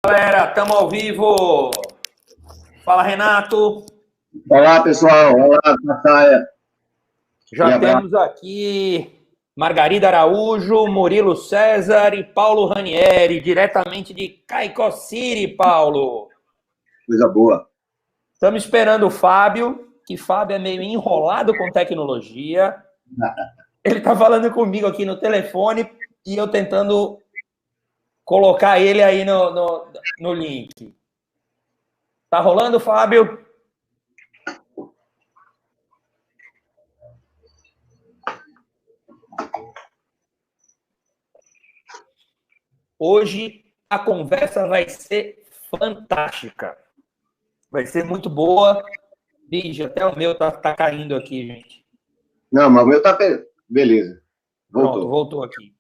Galera, estamos ao vivo. Fala, Renato. Olá, pessoal. Olá, Natalia. Já temos aqui Margarida Araújo, Murilo César e Paulo Ranieri, diretamente de Caicó City, Paulo. Coisa boa. Estamos esperando o Fábio, que Fábio é meio enrolado com tecnologia. Ele está falando comigo aqui no telefone e eu tentando colocar ele aí no link. Tá rolando, Fábio? Hoje a conversa vai ser fantástica. Vai ser muito boa. Bicho, até o meu tá caindo aqui, gente. Não, mas o meu tá... Beleza. Voltou. Pronto, voltou aqui.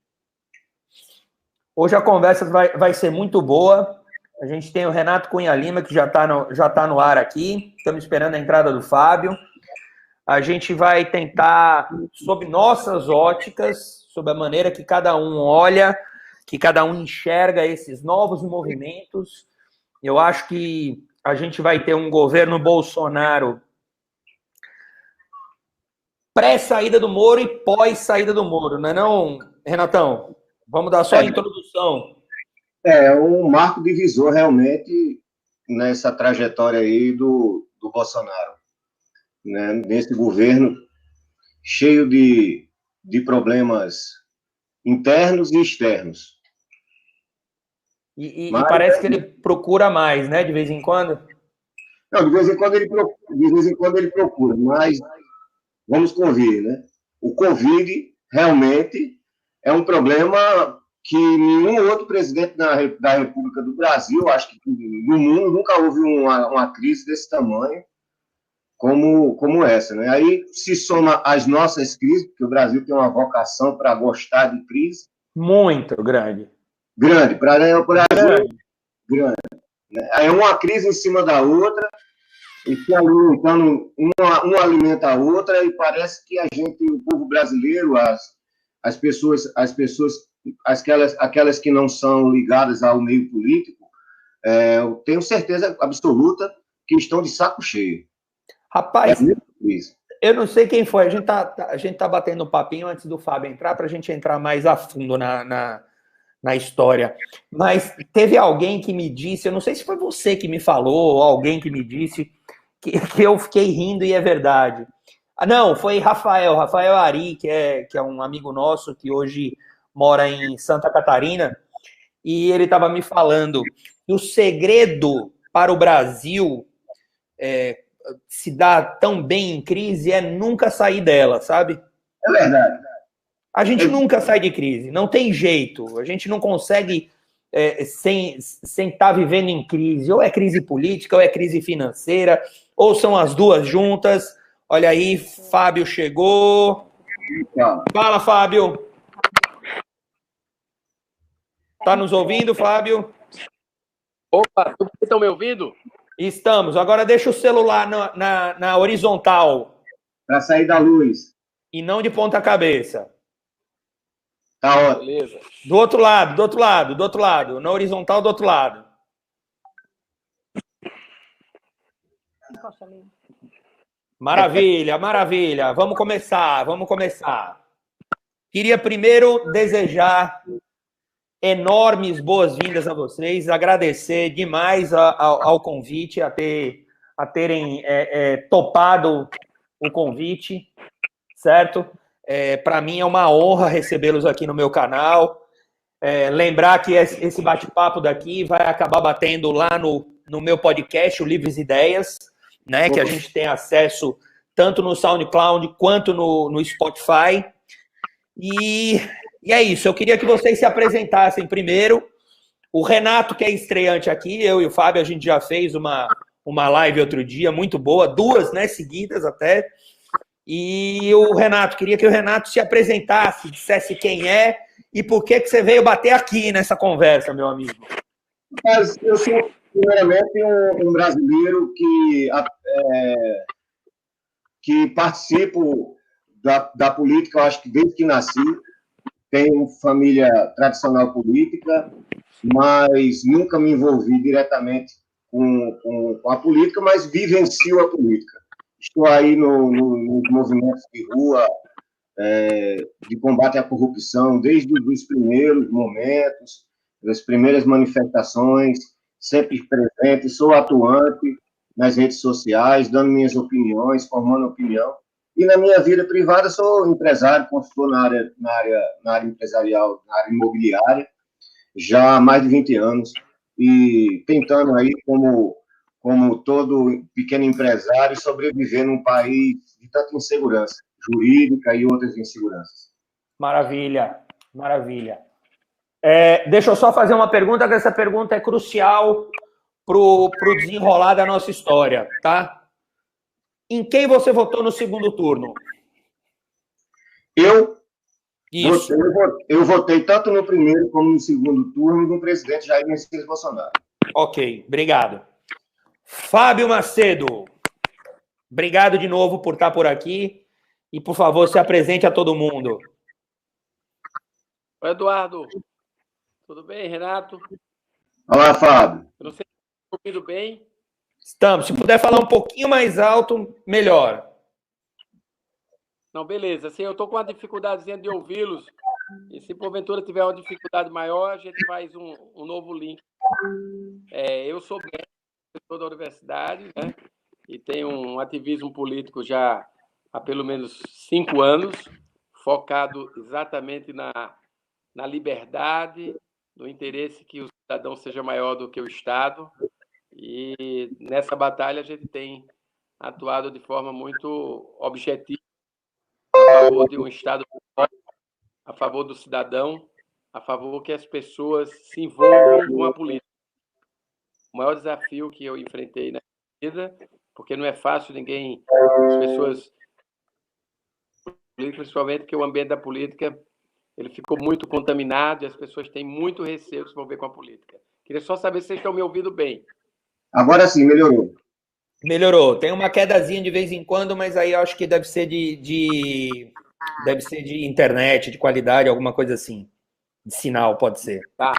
Hoje a conversa vai ser muito boa. A gente tem o Renato Cunha Lima, que já tá no ar aqui. Estamos esperando a entrada do Fábio. A gente vai tentar, sob nossas óticas, sob a maneira que cada um olha, que cada um enxerga esses novos movimentos. Eu acho que a gente vai ter um governo Bolsonaro pré-saída do Moro e pós-saída do Moro, não é não, Renatão? Vamos dar só a introdução. É um marco divisor, realmente, nessa trajetória aí do Bolsonaro. Né? Nesse governo cheio de problemas internos e externos. E parece que ele procura mais, né, de vez em quando? Não, de vez em quando ele procura, mas vamos convir, né? O Covid realmente é um problema que nenhum outro presidente da República do Brasil, acho que no mundo, nunca houve uma crise desse tamanho como essa, né? Aí se soma as nossas crises, porque o Brasil tem uma vocação para gostar de crise. Muito grande. Grande, para o Brasil, grande. Né? Aí é uma crise em cima da outra, e se alimentando, uma alimenta a outra, e parece que a gente, o povo brasileiro, as pessoas, aquelas que não são ligadas ao meio político, eu tenho certeza absoluta que estão de saco cheio. Rapaz, eu não sei quem foi, a gente tá batendo um papinho antes do Fábio entrar, para a gente entrar mais a fundo na história, mas teve alguém que me disse, eu não sei se foi você que me falou, ou alguém que me disse, que eu fiquei rindo e é verdade. Ah, não, foi Rafael Ari, que é um amigo nosso, que hoje mora em Santa Catarina, e ele estava me falando que o segredo para o Brasil se dar tão bem em crise é nunca sair dela, sabe? É verdade. A gente nunca sai de crise, não tem jeito. A gente não consegue sem estar vivendo em crise. Ou é crise política, ou é crise financeira, ou são as duas juntas. Olha aí, Fábio chegou. Fala, Fábio. Tá nos ouvindo, Fábio? Opa, vocês estão me ouvindo? Estamos. Agora deixa o celular na horizontal. Para sair da luz. E não de ponta cabeça. Tá ótimo. Beleza. Do outro lado. Na horizontal, do outro lado. Maravilha. Vamos começar. Queria primeiro desejar enormes boas-vindas a vocês, agradecer demais ao convite, a terem topado o convite, certo? Para mim é uma honra recebê-los aqui no meu canal. Lembrar que esse bate-papo daqui vai acabar batendo lá no meu podcast, o Livres Ideias, né? Que a gente tem acesso tanto no SoundCloud quanto no Spotify. E é isso, eu queria que vocês se apresentassem primeiro. O Renato, que é estreante aqui, eu e o Fábio, a gente já fez uma live outro dia, muito boa, duas, né, seguidas até. E o Renato, queria que o Renato se apresentasse, dissesse quem é e por que você veio bater aqui nessa conversa, meu amigo. Mas eu sou, primeiramente, um brasileiro que participo da política, eu acho que desde que nasci. Tenho família tradicional política, mas nunca me envolvi diretamente com a política, mas vivencio a política. Estou aí nos movimentos de rua, de combate à corrupção, desde os primeiros momentos, das primeiras manifestações, sempre presente, sou atuante nas redes sociais, dando minhas opiniões, formando opinião. E na minha vida privada sou empresário, consultor na área empresarial, na área imobiliária, já há mais de 20 anos, e tentando aí, como todo pequeno empresário, sobreviver num país de tanta insegurança jurídica e outras inseguranças. Maravilha, maravilha. Deixa eu só fazer uma pergunta, que essa pergunta é crucial para o desenrolar da nossa história, tá? Em quem você votou no segundo turno? Isso. Eu votei tanto no primeiro como no segundo turno do presidente Jair Messias Bolsonaro. Ok, obrigado. Fábio Macedo, obrigado de novo por estar por aqui e, por favor, se apresente a todo mundo. Oi, Eduardo. Tudo bem, Renato? Olá, Fábio. Eu não sei se está ouvindo bem. Estamos. Se puder falar um pouquinho mais alto, melhor. Não, beleza. Assim, eu estou com uma dificuldadezinha de ouvi-los. E se porventura tiver uma dificuldade maior, a gente faz um novo link. Eu sou professor da universidade, né? E tenho um ativismo político já há pelo menos 5 anos, focado exatamente na liberdade, no interesse que o cidadão seja maior do que o Estado. E nessa batalha a gente tem atuado de forma muito objetiva a favor de um Estado, a favor do cidadão, a favor que as pessoas se envolvam com a política. O maior desafio que eu enfrentei na vida, porque não é fácil as pessoas, principalmente porque o ambiente da política ele ficou muito contaminado e as pessoas têm muito receio de se envolver com a política. Queria só saber se vocês estão me ouvindo bem. Agora sim, melhorou. Melhorou. Tem uma quedazinha de vez em quando, mas aí eu acho que deve ser deve ser de internet, de qualidade, alguma coisa assim. De sinal, pode ser. Tá.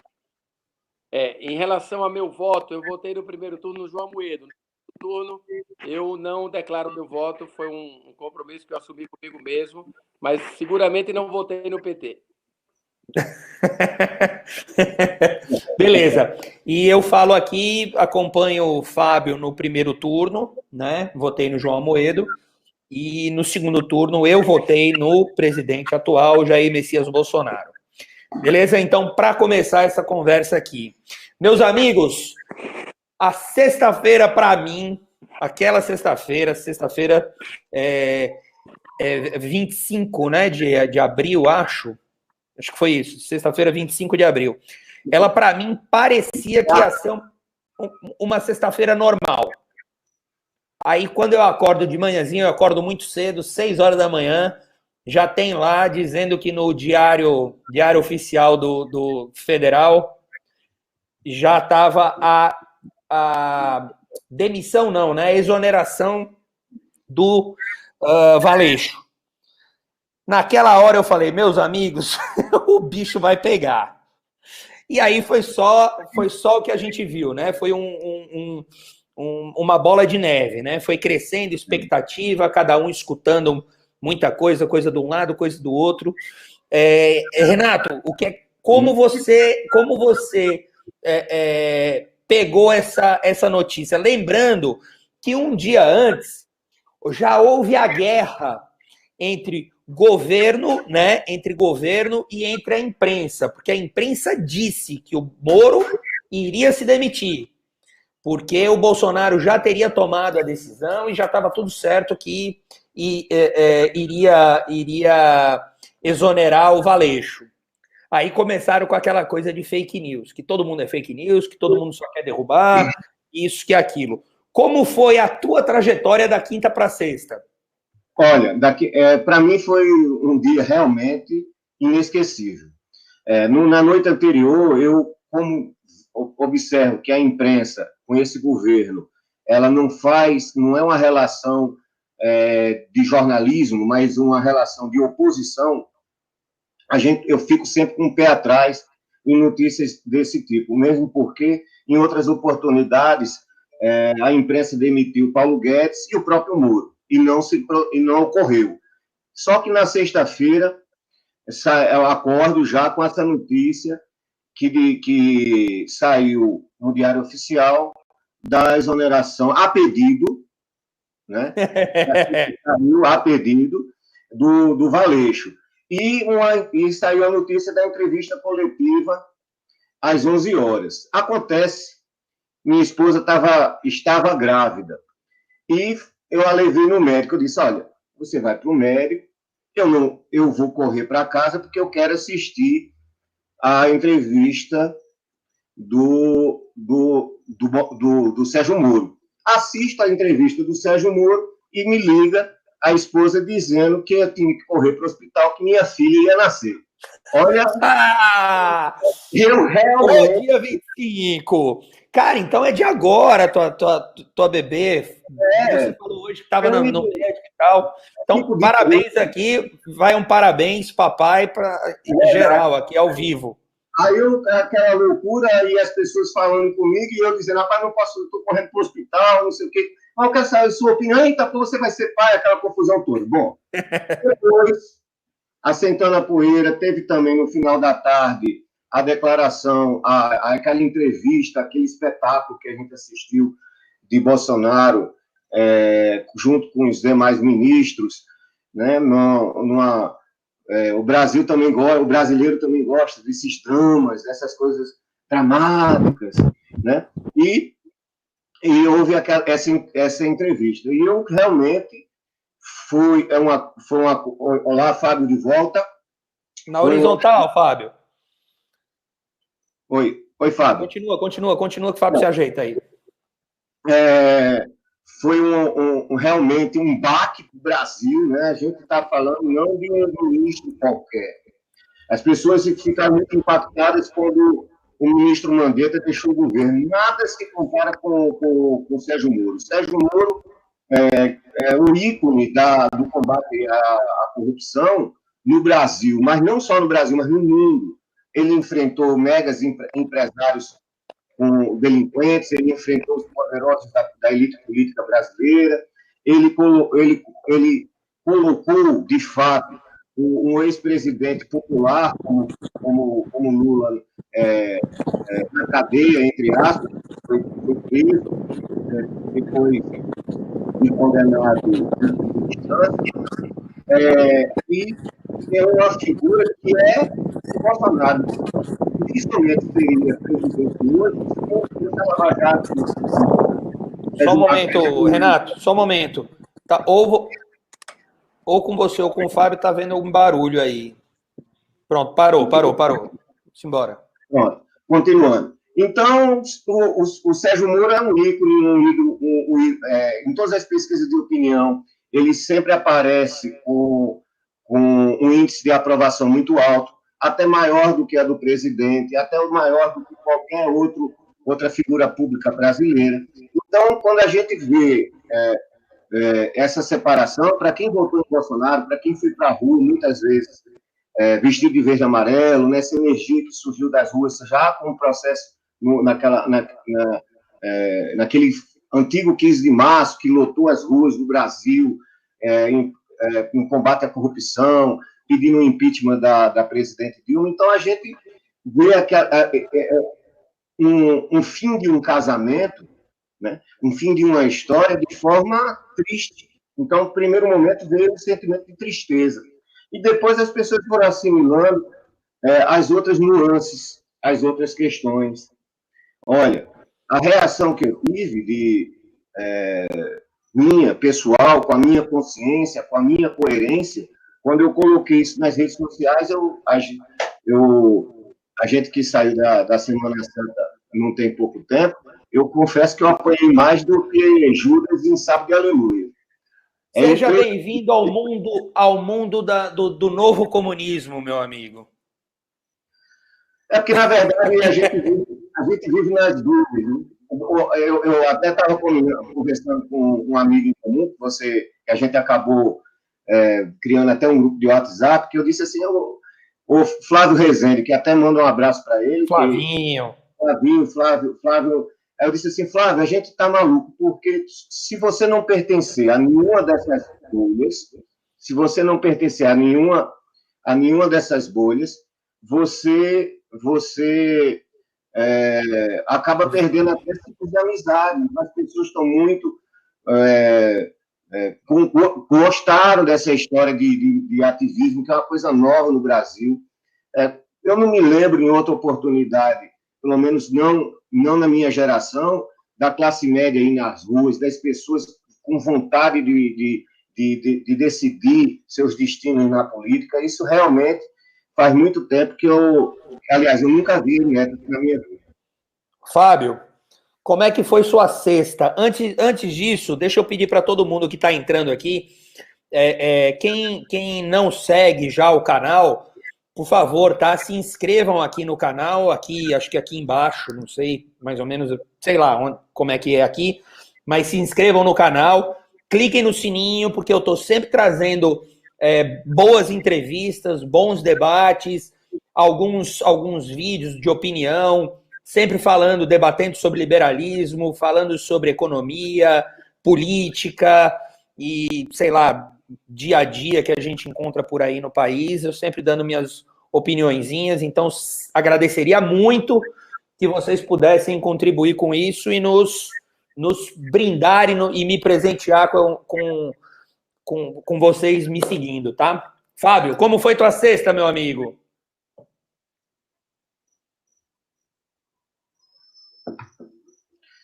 Em relação ao meu voto, eu votei no primeiro turno no João Amoedo. No segundo turno, eu não declaro meu voto, foi um compromisso que eu assumi comigo mesmo, mas seguramente não votei no PT. Beleza. E eu falo aqui, acompanho o Fábio no primeiro turno, né? Votei no João Amoedo. E no segundo turno eu votei no presidente atual, Jair Messias Bolsonaro. Beleza? Então, para começar essa conversa aqui. Meus amigos, a sexta-feira, para mim, aquela sexta-feira 25, né, de abril, acho que foi isso, sexta-feira, 25 de abril. Ela, para mim, parecia que ia ser uma sexta-feira normal. Aí, quando eu acordo de manhãzinho, eu acordo muito cedo, 6 horas da manhã, já tem lá dizendo que no diário oficial do Federal já estava a demissão, não, né? A exoneração do Valeixo. Naquela hora eu falei, meus amigos, o bicho vai pegar. E aí foi só o que a gente viu, né? Foi uma bola de neve, né? Foi crescendo expectativa, cada um escutando muita coisa de um lado, coisa do outro. Renato, como você pegou essa notícia? Lembrando que um dia antes já houve a guerra entre governo, né? Entre governo e entre a imprensa, porque a imprensa disse que o Moro iria se demitir, porque o Bolsonaro já teria tomado a decisão e já estava tudo certo que iria exonerar o Valeixo. Aí começaram com aquela coisa de fake news, que todo mundo é fake news, que todo mundo só quer derrubar, isso que aquilo. Como foi a tua trajetória da quinta para sexta? Olha, para mim foi um dia realmente inesquecível. Na noite anterior, eu observo que a imprensa com esse governo, ela não é uma relação de jornalismo, mas uma relação de oposição. Eu fico sempre com o pé atrás em notícias desse tipo, mesmo porque, em outras oportunidades, a imprensa demitiu Paulo Guedes e o próprio Moro, e não ocorreu. Só que na sexta-feira, eu acordo já com essa notícia que saiu no Diário Oficial da exoneração a pedido, né? Saiu a pedido do Valeixo. E saiu a notícia da entrevista coletiva às 11 horas. Acontece, minha esposa estava grávida. E eu a levei no médico. Eu disse, olha, você vai para o médico, eu vou correr para casa porque eu quero assistir a entrevista do Sérgio Moro. Assisto a entrevista do Sérgio Moro e me liga a esposa dizendo que eu tinha que correr para o hospital, que minha filha ia nascer. Olha, eu realmente... Ô, dia 25. Cara, então é de agora tua bebê. Você falou hoje que estava no médico e tal. Então, parabéns aqui. Vai um parabéns, papai, para geral, aqui ao vivo. Aí aquela loucura, e as pessoas falando comigo, e eu dizendo, rapaz, não posso, estou correndo para o hospital, não sei o quê. Mas eu quero saber a sua opinião, eita, pô, você vai ser pai, aquela confusão toda. Bom, depois, assentando a poeira, teve também no final da tarde a declaração, aquela entrevista, aquele espetáculo que a gente assistiu de Bolsonaro, junto com os demais ministros, né, o Brasil também gosta, o brasileiro também gosta desses dramas, dessas coisas dramáticas, né? E houve essa entrevista. E eu realmente fui olá, Fábio, de volta. Na horizontal, Fábio. Oi, Fábio. Continua, que o Fábio se ajeita aí. Foi realmente um baque para o Brasil, né? A gente está falando não de um ministro qualquer. As pessoas ficaram muito impactadas quando o ministro Mandetta deixou o governo. Nada se compara com o Sérgio Moro. O Sérgio Moro é o ícone do combate à corrupção no Brasil, mas não só no Brasil, mas no mundo. Ele enfrentou megas empresários com delinquentes, ele enfrentou os poderosos da elite política brasileira, ele colocou, de fato, um ex-presidente popular, como Lula, na cadeia, entre aspas, foi preso, depois de condenado em instância, e é uma figura que o Bolsonaro dificilmente seria presidente hoje se essa Lava Jato. Só um momento, Renato, só um momento. Tá, ou com você ou com o Fábio, tá vendo algum barulho aí. Pronto, parou. Simbora. Pronto, continuando. Então, o Sérgio Moro é um ícone, em todas as pesquisas de opinião, ele sempre aparece com um índice de aprovação muito alto, até maior do que a do presidente, até maior do que qualquer outra figura pública brasileira. Então, quando a gente vê essa separação, para quem votou em Bolsonaro, para quem foi para a rua, muitas vezes, vestido de verde e amarelo, nessa energia que surgiu das ruas, já com o processo naquele antigo 15 de março, que lotou as ruas do Brasil em combate à corrupção, pedindo o impeachment da presidente Dilma. Então, a gente vê um fim de um casamento, né? Um fim de uma história de forma triste. Então, no primeiro momento, veio um sentimento de tristeza. E depois as pessoas foram assimilando as outras nuances, as outras questões. Olha, a reação que eu tive minha, pessoal, com a minha consciência, com a minha coerência, quando eu coloquei isso nas redes sociais, a gente que saiu da Semana Santa não tem pouco tempo, eu confesso que eu apanhei mais do que Judas em Sábado de Aleluia. Seja bem-vindo ao mundo do novo comunismo, meu amigo. É porque, na verdade, a gente vive nas dúvidas. Né? Eu até estava conversando com um amigo em comum, que a gente acabou criando até um grupo de WhatsApp, que eu disse assim, O Flávio Rezende, que até manda um abraço para ele. Flavinho. Flávio. Aí eu disse assim, Flávio, a gente está maluco, porque se você não pertencer a nenhuma dessas bolhas, se você não pertencer a nenhuma dessas bolhas, você acaba perdendo até tipos de amizade. As pessoas estão muito... gostaram dessa história de ativismo, que é uma coisa nova no Brasil. Eu não me lembro, em outra oportunidade, pelo menos não na minha geração, da classe média aí nas ruas, das pessoas com vontade de decidir seus destinos na política. Isso realmente faz muito tempo que aliás, eu nunca vi método na minha vida. Fábio, como é que foi sua sexta? Antes disso, deixa eu pedir para todo mundo que está entrando aqui, quem não segue já o canal, por favor, tá? Se inscrevam aqui no canal, acho que aqui embaixo, não sei, mais ou menos, sei lá como é que é aqui, mas se inscrevam no canal, cliquem no sininho, porque eu estou sempre trazendo boas entrevistas, bons debates, alguns vídeos de opinião, sempre debatendo sobre liberalismo, falando sobre economia, política e, sei lá, dia a dia que a gente encontra por aí no país, eu sempre dando minhas opiniõezinhas, então agradeceria muito que vocês pudessem contribuir com isso e nos brindar e me presentear com vocês me seguindo, tá? Fábio, como foi tua sexta, meu amigo?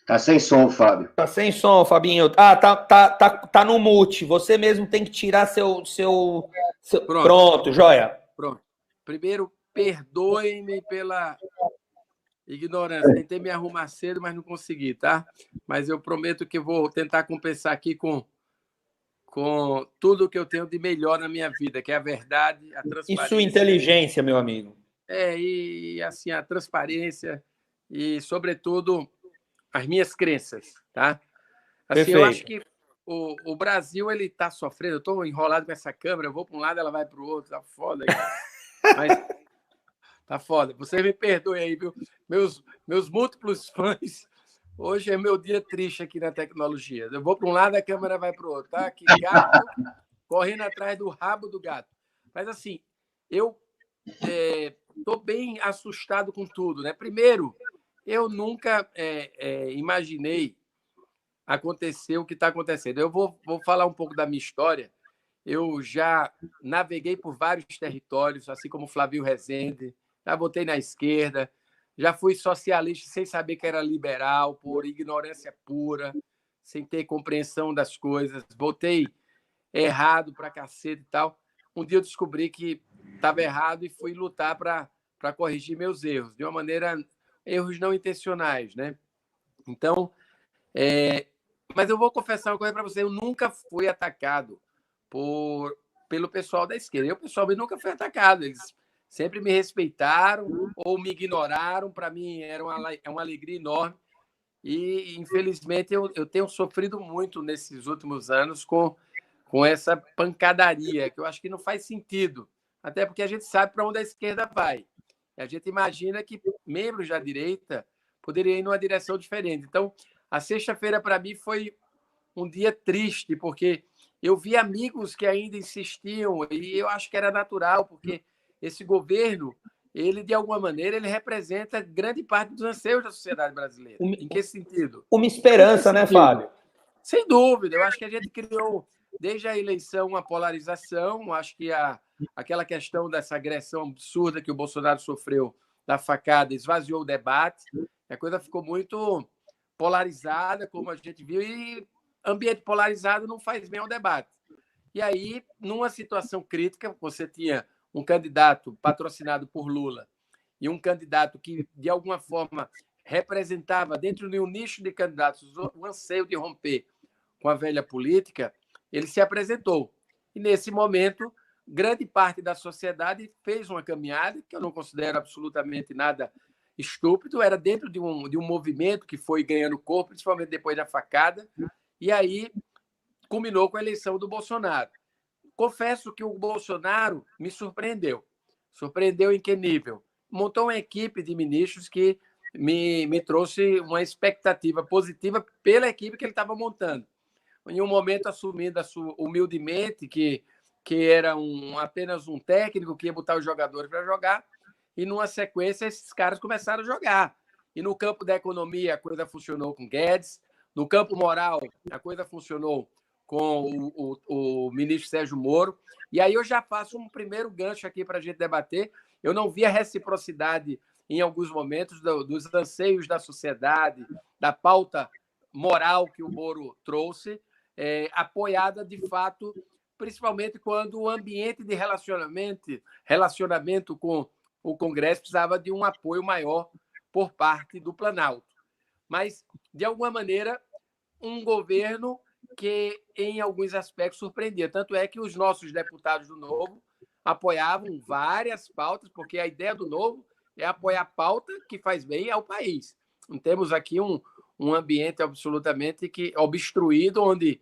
Tá sem som, Fábio. Tá sem som, Fabinho. Ah, tá no mute. Você mesmo tem que tirar seu... Pronto, joia. Pronto. Primeiro, perdoe-me pela ignorância. Tentei me arrumar cedo, mas não consegui, tá? Mas eu prometo que vou tentar compensar aqui com tudo que eu tenho de melhor na minha vida, que é a verdade, a transparência. E sua inteligência, meu amigo. E assim, a transparência e, sobretudo, as minhas crenças, tá? Assim, eu acho que o Brasil ele está sofrendo. Eu estou enrolado com essa câmera, eu vou para um lado, ela vai para o outro, tá foda. Mas tá foda. Você me perdoe aí, viu? Meus múltiplos fãs. Hoje é meu dia triste aqui na tecnologia. Eu vou para um lado, a câmera vai para o outro, tá? Que gato correndo atrás do rabo do gato. Mas assim, eu estou bem assustado com tudo, né? Primeiro, eu nunca imaginei acontecer o que está acontecendo. Eu vou falar um pouco da minha história. Eu já naveguei por vários territórios, assim como Flávio Rezende, já votei na esquerda, já fui socialista sem saber que era liberal, por ignorância pura, sem ter compreensão das coisas, votei errado pra cacete e tal. Um dia eu descobri que estava errado e fui lutar para corrigir meus erros, de uma maneira, erros não intencionais, né? Então, mas eu vou confessar uma coisa para você, eu nunca fui atacado pelo pessoal da esquerda. Eu, pessoalmente, nunca fui atacado. Eles sempre me respeitaram ou me ignoraram. Para mim, é uma alegria enorme. E, infelizmente, eu tenho sofrido muito nesses últimos anos com essa pancadaria, que eu acho que não faz sentido. Até porque a gente sabe para onde a esquerda vai. A gente imagina que membros da direita poderiam ir numa direção diferente. Então, a sexta-feira, para mim, foi um dia triste, porque eu vi amigos que ainda insistiam, e eu acho que era natural, porque esse governo, ele, de alguma maneira, ele representa grande parte dos anseios da sociedade brasileira. Em que sentido? Uma esperança, né, Fábio? Sem dúvida. Eu acho que a gente criou, desde a eleição, uma polarização. Acho que aquela questão dessa agressão absurda que o Bolsonaro sofreu da facada esvaziou o debate. A coisa ficou muito polarizada, como a gente viu, e ambiente polarizado não faz bem ao debate. E aí, numa situação crítica, você tinha um candidato patrocinado por Lula e um candidato que, de alguma forma, representava, dentro de um nicho de candidatos, o anseio de romper com a velha política, ele se apresentou. E, nesse momento, grande parte da sociedade fez uma caminhada, que eu não considero absolutamente nada estúpido, era dentro de um movimento que foi ganhando corpo, principalmente depois da facada, e aí culminou com a eleição do Bolsonaro. Confesso que o Bolsonaro me surpreendeu. Surpreendeu em que nível? Montou uma equipe de ministros que me trouxe uma expectativa positiva pela equipe que ele estava montando. Em um momento, assumindo humildemente que era apenas um técnico que ia botar os jogadores para jogar, e numa sequência esses caras começaram a jogar. E no campo da economia a coisa funcionou com Guedes, no campo moral a coisa funcionou com o ministro Sérgio Moro. E aí eu já faço um primeiro gancho aqui para a gente debater. Eu não vi a reciprocidade em alguns momentos dos anseios da sociedade, da pauta moral que o Moro trouxe, apoiada de fato, principalmente quando o ambiente de relacionamento com o Congresso precisava de um apoio maior por parte do Planalto. Mas, de alguma maneira, um governo que, em alguns aspectos, surpreendia. Tanto é que os nossos deputados do Novo apoiavam várias pautas, porque a ideia do Novo é apoiar a pauta que faz bem ao país. Não temos aqui um ambiente absolutamente obstruído, onde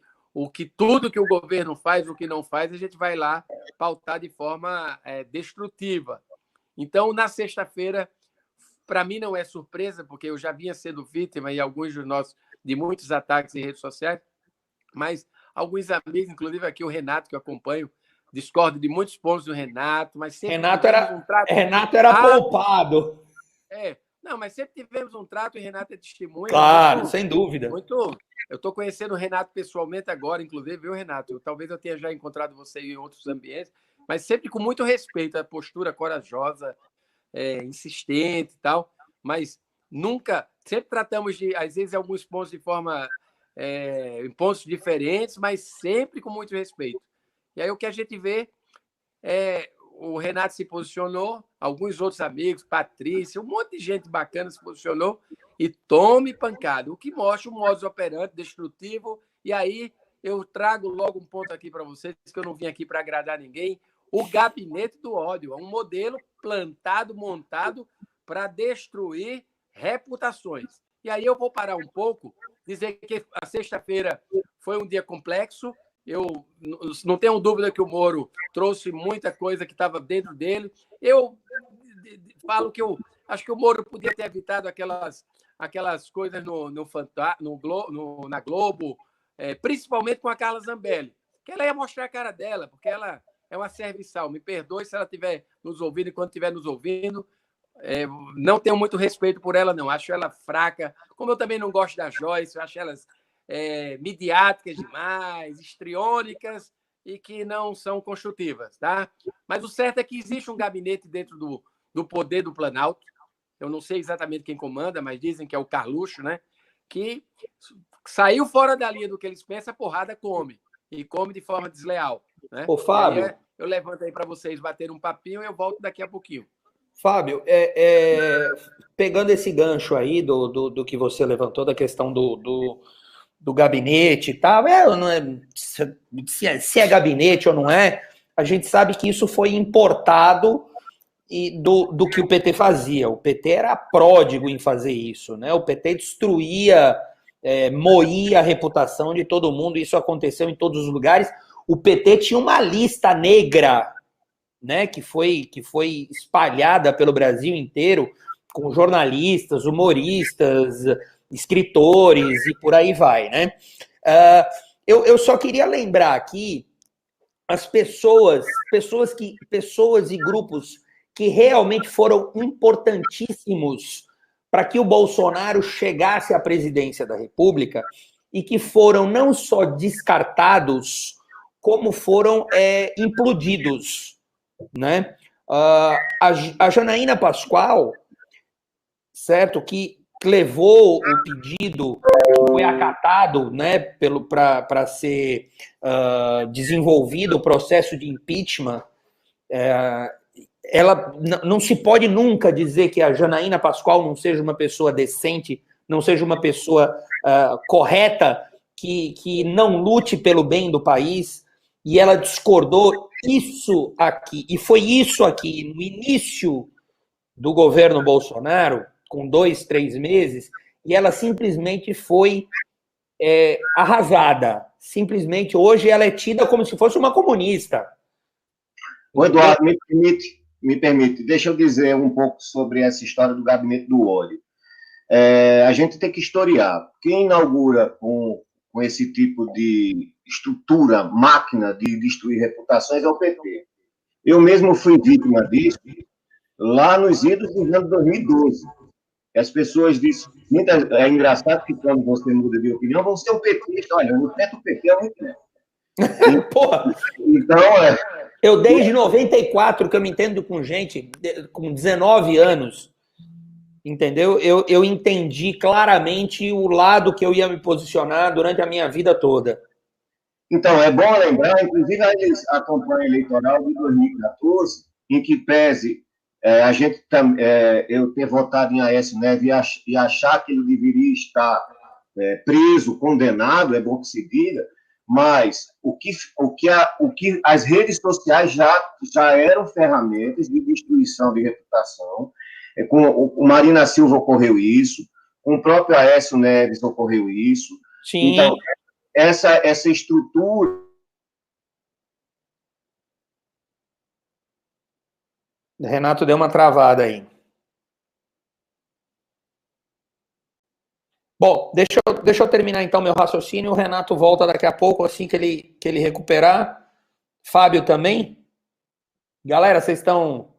tudo que o governo faz, o que não faz, a gente vai lá pautar de forma destrutiva. Então, na sexta-feira, para mim não é surpresa, porque eu já vinha sendo vítima de muitos ataques em redes sociais, mas alguns amigos, inclusive aqui o Renato, que eu acompanho, discordo de muitos pontos do Renato, mas sempre Renato era poupado. Não, mas sempre tivemos um trato e Renato é testemunha. Claro, sem dúvida. Eu estou conhecendo o Renato pessoalmente agora, inclusive, viu, Renato? Talvez eu tenha já encontrado você em outros ambientes, mas sempre com muito respeito, a postura corajosa, insistente e tal, mas nunca, sempre tratamos de, às vezes, alguns pontos de forma, em pontos diferentes, mas sempre com muito respeito. E aí o que a gente vê o Renato se posicionou, alguns outros amigos, Patrícia, um monte de gente bacana se posicionou e tome pancada, o que mostra um modus operandi destrutivo. E aí eu trago logo um ponto aqui para vocês, que eu não vim aqui para agradar ninguém, o gabinete do ódio, é um modelo plantado, montado para destruir reputações. E aí eu vou parar um pouco, dizer que a sexta-feira foi um dia complexo. Eu não tenho dúvida que o Moro trouxe muita coisa que estava dentro dele. Eu falo que eu acho que o Moro podia ter evitado aquelas coisas na Globo, principalmente com a Carla Zambelli, que ela ia mostrar a cara dela, porque ela é uma serviçal. Me perdoe se ela estiver nos ouvindo, enquanto estiver nos ouvindo. Não tenho muito respeito por ela, não. Acho ela fraca. Como eu também não gosto da Joyce, eu acho elas midiáticas demais, histriônicas e que não são construtivas, tá? Mas o certo é que existe um gabinete dentro do poder do Planalto. Eu não sei exatamente quem comanda, mas dizem que é o Carluxo, né? Que saiu fora da linha do que eles pensam, a porrada come. E come de forma desleal, né? Ô, Fábio, aí, eu levanto aí para vocês baterem um papinho e eu volto daqui a pouquinho. Fábio, pegando esse gancho aí do que você levantou, da questão do gabinete e tal, não se é gabinete ou não é, a gente sabe que isso foi importado do que o PT fazia. O PT era pródigo em fazer isso, né? O PT destruía, moía a reputação de todo mundo, isso aconteceu em todos os lugares. O PT tinha uma lista negra, né, que foi espalhada pelo Brasil inteiro, com jornalistas, humoristas, escritores e por aí vai, né? Eu só queria lembrar aqui as pessoas e grupos que realmente foram importantíssimos para que o Bolsonaro chegasse à presidência da República e que foram não só descartados, como foram implodidos, né? A Janaína Pascoal, certo, que levou o pedido, que foi acatado, né, para ser desenvolvido o processo de impeachment. Ela não se pode nunca dizer que a Janaína Pascoal não seja uma pessoa decente, não seja uma pessoa correta, que não lute pelo bem do país, e ela discordou isso aqui, e foi isso aqui no início do governo Bolsonaro, com 2, 3 meses, e ela simplesmente foi arrasada. Simplesmente, hoje ela é tida como se fosse uma comunista. O Eduardo, me permite. me permite, deixa eu dizer um pouco sobre essa história do gabinete do ódio. A gente tem que historiar. Quem inaugura com esse tipo de estrutura, máquina de destruir reputações é o PT. Eu mesmo fui vítima disso lá nos idos dos anos 2012. As pessoas dizem, é engraçado que quando você muda de opinião, vão ser um petista. Olha, eu enfrento o PT há muito tempo. Porra! Então, eu desde 94 que eu me entendo com gente com 19 anos, entendeu? Eu entendi claramente o lado que eu ia me posicionar durante a minha vida toda. Então, é bom lembrar, inclusive, a campanha eleitoral de 2014, em que pese eu ter votado em Aécio Neves e achar que ele deveria estar preso, condenado, é bom que se diga, mas o que as redes sociais já eram ferramentas de destruição de reputação. Com o Marina Silva ocorreu isso, com o próprio Aécio Neves ocorreu isso. Sim. Então, essa estrutura... Renato deu uma travada aí. Bom, deixa eu terminar então meu raciocínio. O Renato volta daqui a pouco, assim que ele recuperar. Fábio também. Galera, vocês estão...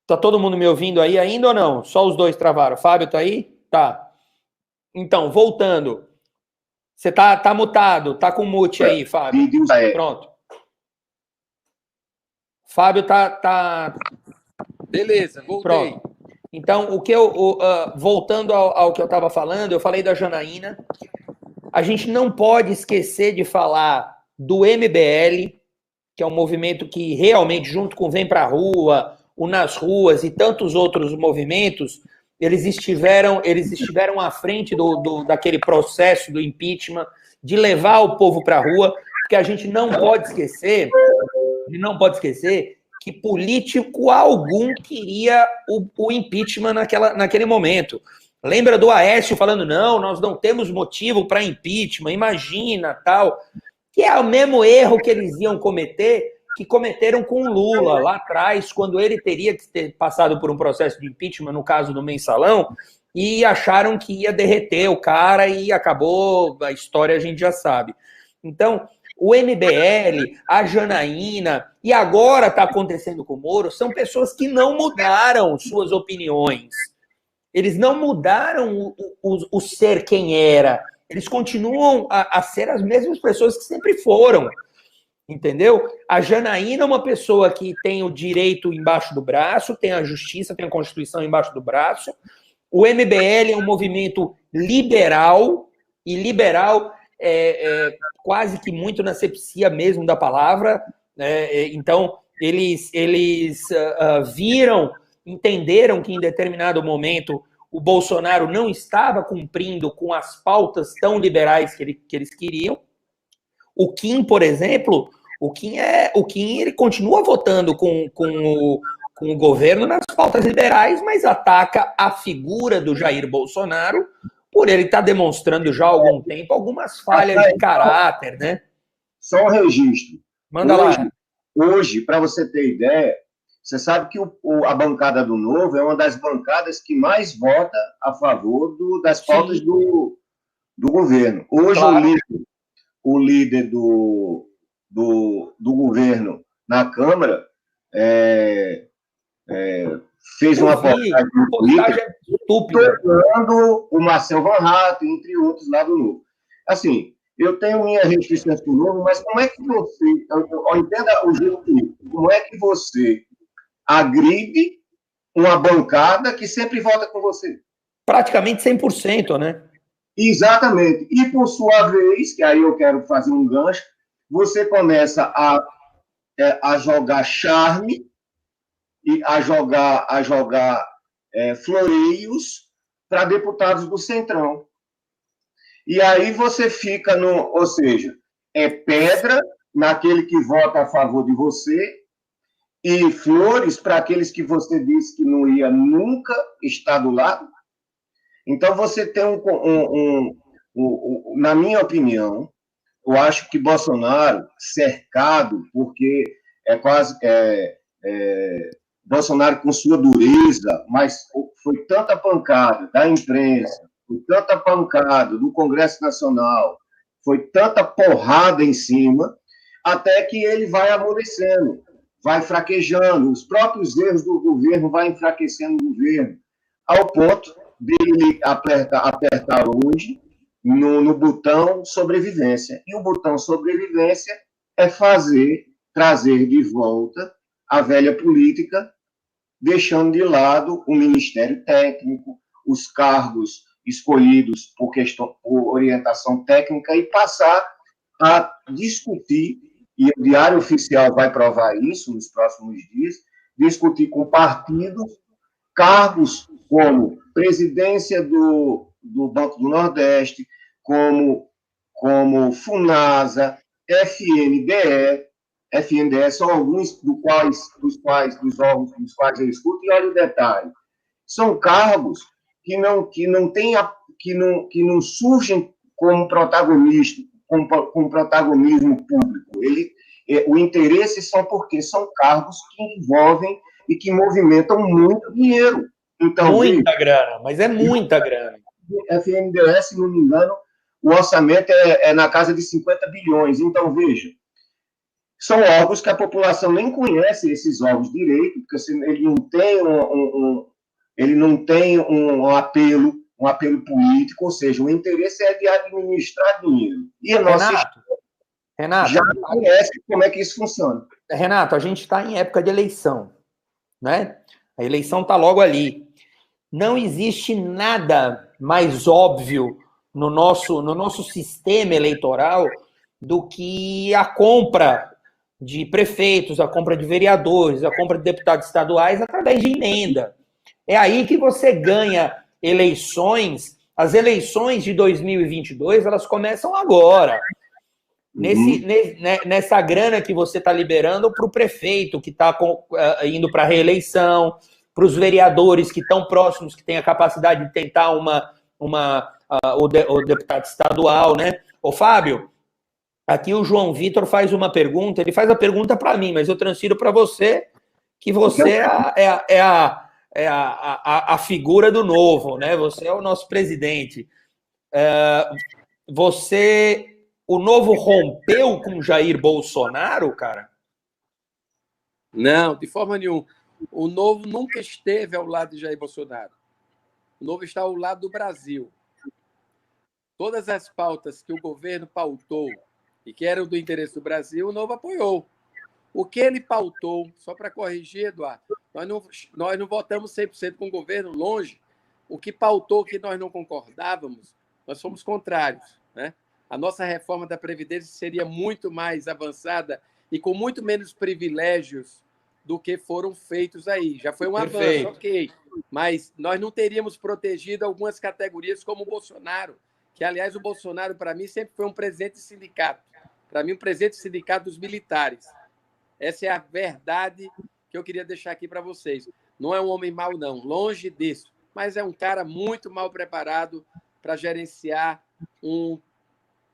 Tá todo mundo me ouvindo aí ainda ou não? Só os dois travaram. Fábio tá aí? Tá. Então, voltando. Você tá mutado, tá com mute aí, Fábio. Pronto. Fábio tá... Beleza, voltei. Pronto. Então, voltando ao que eu estava falando, eu falei da Janaína. A gente não pode esquecer de falar do MBL, que é um movimento que realmente, junto com Vem Pra Rua, o Nas Ruas e tantos outros movimentos, eles estiveram à frente daquele processo do impeachment, de levar o povo para a rua, porque a gente não pode esquecer que político algum queria o impeachment naquele momento. Lembra do Aécio falando, não, nós não temos motivo para impeachment, imagina, tal. Que é o mesmo erro que eles iam cometer, que cometeram com o Lula lá atrás, quando ele teria que ter passado por um processo de impeachment, no caso do Mensalão, e acharam que ia derreter o cara e acabou, a história a gente já sabe. Então, o MBL, a Janaína, e agora está acontecendo com o Moro, são pessoas que não mudaram suas opiniões. Eles não mudaram o ser quem era. Eles continuam a ser as mesmas pessoas que sempre foram. Entendeu? A Janaína é uma pessoa que tem o direito embaixo do braço, tem a justiça, tem a Constituição embaixo do braço. O MBL é um movimento liberal, e liberal quase que muito na asepsia mesmo da palavra. Então, eles entenderam que em determinado momento o Bolsonaro não estava cumprindo com as pautas tão liberais que eles queriam. O Kim, por exemplo, o Kim ele continua votando com o governo nas pautas liberais, mas ataca a figura do Jair Bolsonaro por ele estar demonstrando já há algum tempo algumas falhas de caráter, né? Só um registro. Manda lá. Hoje, para você ter ideia, você sabe que a bancada do Novo é uma das bancadas que mais vota a favor das pautas do governo. Hoje, claro, o líder do governo na Câmara fez uma postagem estúpida tornando o Marcel Van Hatten, entre outros, lá do Novo. Assim, eu tenho minhas restrições com o Novo, mas como é que você... Entenda o jeito que... Como é que você agride uma bancada que sempre vota com você? Praticamente 100%, né? Exatamente. E, por sua vez, que aí eu quero fazer um gancho, você começa a jogar charme e a jogar floreios para deputados do Centrão. E aí você fica ou seja, é pedra naquele que vota a favor de você e flores para aqueles que você disse que não ia nunca estar do lado. Então você tem na minha opinião, eu acho que Bolsonaro, cercado, porque é quase Bolsonaro com sua dureza, mas foi tanta pancada da imprensa, foi tanta pancada do Congresso Nacional, foi tanta porrada em cima, até que ele vai amolecendo, vai fraquejando, os próprios erros do governo vão enfraquecendo o governo, ao ponto dele apertar hoje no botão sobrevivência. E o botão sobrevivência é trazer de volta a velha política, deixando de lado o Ministério Técnico, os cargos escolhidos por orientação técnica e passar a discutir, e o Diário Oficial vai provar isso nos próximos dias, discutir com partidos cargos como presidência do Banco do Nordeste, como FUNASA, FNDE são alguns dos órgãos dos quais eu escuto, e olha o detalhe, são cargos que não surgem como protagonista, com protagonismo público. O interesse são porque são cargos que envolvem e que movimentam muito dinheiro. Então, muita grana, mas é muita grana. FNDE, se não me engano, o orçamento é na casa de 50 bilhões. Então, veja, são órgãos que a população nem conhece esses órgãos direito, porque ele não tem um apelo político, ou seja, o interesse é de administrar dinheiro. E a nossa Renato, já conhece como é que isso funciona. Renato, a gente está em época de eleição, né? A eleição está logo ali. Não existe nada mais óbvio no nosso sistema eleitoral do que a compra de prefeitos, a compra de vereadores, a compra de deputados estaduais através de emenda. É aí que você ganha eleições. As eleições de 2022, elas começam agora. Nessa grana que você está liberando para o prefeito que está indo para a reeleição, para os vereadores que estão próximos, que têm a capacidade de tentar o deputado estadual, né? Ô, Fábio, aqui o João Vitor faz uma pergunta, ele faz a pergunta para mim, mas eu transfiro para você, que você é a figura do novo, né? Você é o nosso presidente. O novo rompeu com Jair Bolsonaro, cara? Não, de forma nenhuma. O novo nunca esteve ao lado de Jair Bolsonaro. O novo está ao lado do Brasil. Todas as pautas que o governo pautou e que eram do interesse do Brasil, o novo apoiou. O que ele pautou, só para corrigir, Eduardo, nós não votamos 100% com o governo, longe. O que pautou que nós não concordávamos, nós fomos contrários, né? A nossa reforma da Previdência seria muito mais avançada e com muito menos privilégios do que foram feitos aí. Já foi um avanço, ok. Mas nós não teríamos protegido algumas categorias como o Bolsonaro, que, aliás, o Bolsonaro, para mim, sempre foi um presidente de sindicato. Para mim, um presidente de sindicato dos militares. Essa é a verdade que eu queria deixar aqui para vocês. Não é um homem mau, não. Longe disso. Mas é um cara muito mal preparado para gerenciar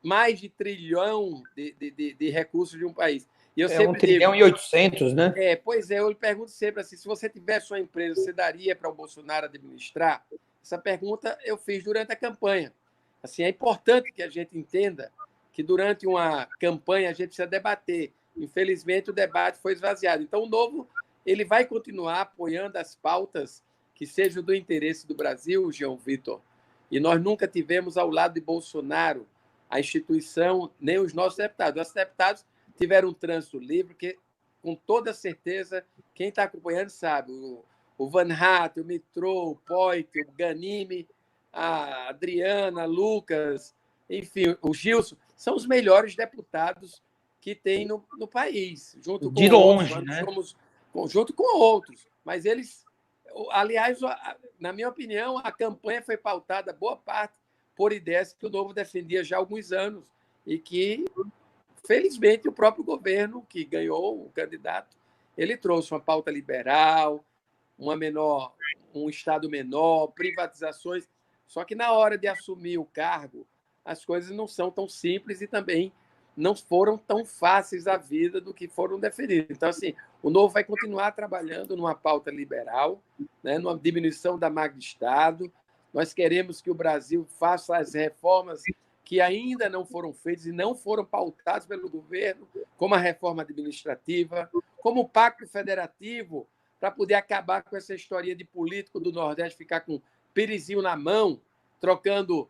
mais de 1 trilhão de recursos de um país. E eu sempre 1 trilhão e 800, né? Pois é, eu lhe pergunto sempre assim, se você tivesse sua empresa, você daria para o Bolsonaro administrar? Essa pergunta eu fiz durante a campanha. Assim, é importante que a gente entenda que durante uma campanha a gente precisa debater. Infelizmente, o debate foi esvaziado. Então, o Novo ele vai continuar apoiando as pautas que sejam do interesse do Brasil, João Vitor. E nós nunca tivemos ao lado de Bolsonaro a instituição, nem os nossos deputados. Os deputados tiveram um trânsito livre, que, com toda certeza, quem está acompanhando sabe. O Van Hatt, o Mitrô, o Poit, o Ganime, a Adriana, Lucas, enfim, o Gilson, são os melhores deputados que tem no país. Junto de com longe, outros, né? Junto com outros. Mas eles, aliás, na minha opinião, a campanha foi pautada, boa parte, por ideias que o Novo defendia já há alguns anos e que, felizmente, o próprio governo que ganhou o candidato, ele trouxe uma pauta liberal, um Estado menor, privatizações. Só que na hora de assumir o cargo, as coisas não são tão simples e também não foram tão fáceis a vida do que foram definidos. Então, assim, o Novo vai continuar trabalhando numa pauta liberal, né, numa diminuição da máquina de Estado. Nós queremos que o Brasil faça as reformas que ainda não foram feitas e não foram pautadas pelo governo, como a reforma administrativa, como o Pacto Federativo, para poder acabar com essa história de político do Nordeste ficar com perizinho na mão, trocando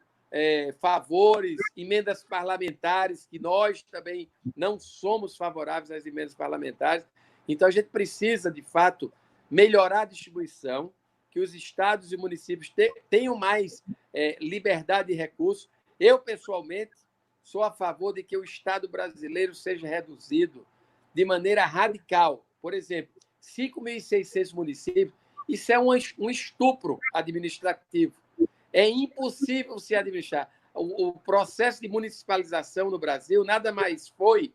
favores, emendas parlamentares, que nós também não somos favoráveis às emendas parlamentares. Então, a gente precisa, de fato, melhorar a distribuição, que os estados e municípios tenham mais liberdade de recursos. Eu, pessoalmente, sou a favor de que o Estado brasileiro seja reduzido de maneira radical. Por exemplo, 5.600 municípios, isso é um estupro administrativo. É impossível se administrar. O processo de municipalização no Brasil nada mais foi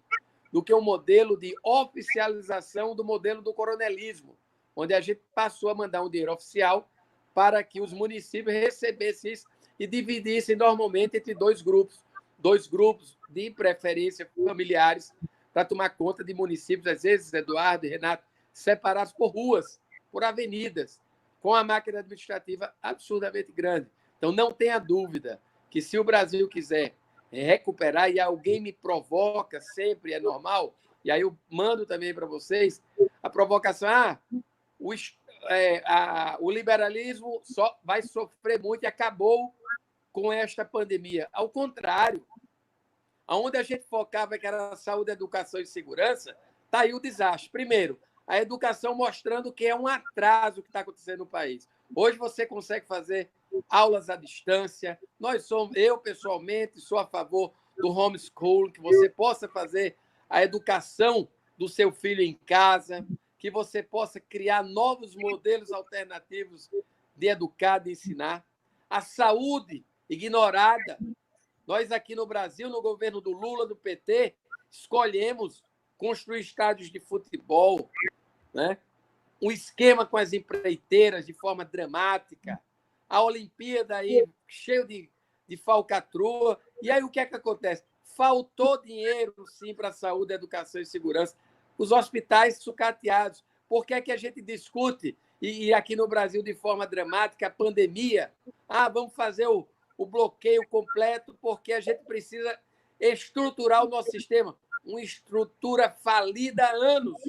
do que um modelo de oficialização do modelo do coronelismo, onde a gente passou a mandar um dinheiro oficial para que os municípios recebessem isso e dividissem normalmente entre dois grupos de preferência familiares, para tomar conta de municípios, às vezes, Eduardo e Renato, separados por ruas, por avenidas, com a máquina administrativa absurdamente grande. Então, não tenha dúvida que, se o Brasil quiser recuperar, e alguém me provoca sempre, é normal, e aí eu mando também para vocês, a provocação, o liberalismo só vai sofrer muito e acabou com esta pandemia. Ao contrário, aonde a gente focava que era saúde, educação e segurança, está aí o desastre. Primeiro, a educação mostrando que é um atraso que está acontecendo no país. Hoje você consegue fazer aulas à distância. Eu, pessoalmente, sou a favor do homeschooling, que você possa fazer a educação do seu filho em casa, que você possa criar novos modelos alternativos de educar, de ensinar. A saúde ignorada. Nós aqui no Brasil, no governo do Lula, do PT, escolhemos construir estádios de futebol, né? Um esquema com as empreiteiras de forma dramática, a Olimpíada aí cheio de falcatrua. E aí o que é que acontece? Faltou dinheiro, sim, para a saúde, educação e segurança. Os hospitais sucateados. Por que é que a gente discute, e aqui no Brasil, de forma dramática, a pandemia? Vamos fazer o bloqueio completo, porque a gente precisa estruturar o nosso sistema. Uma estrutura falida há anos.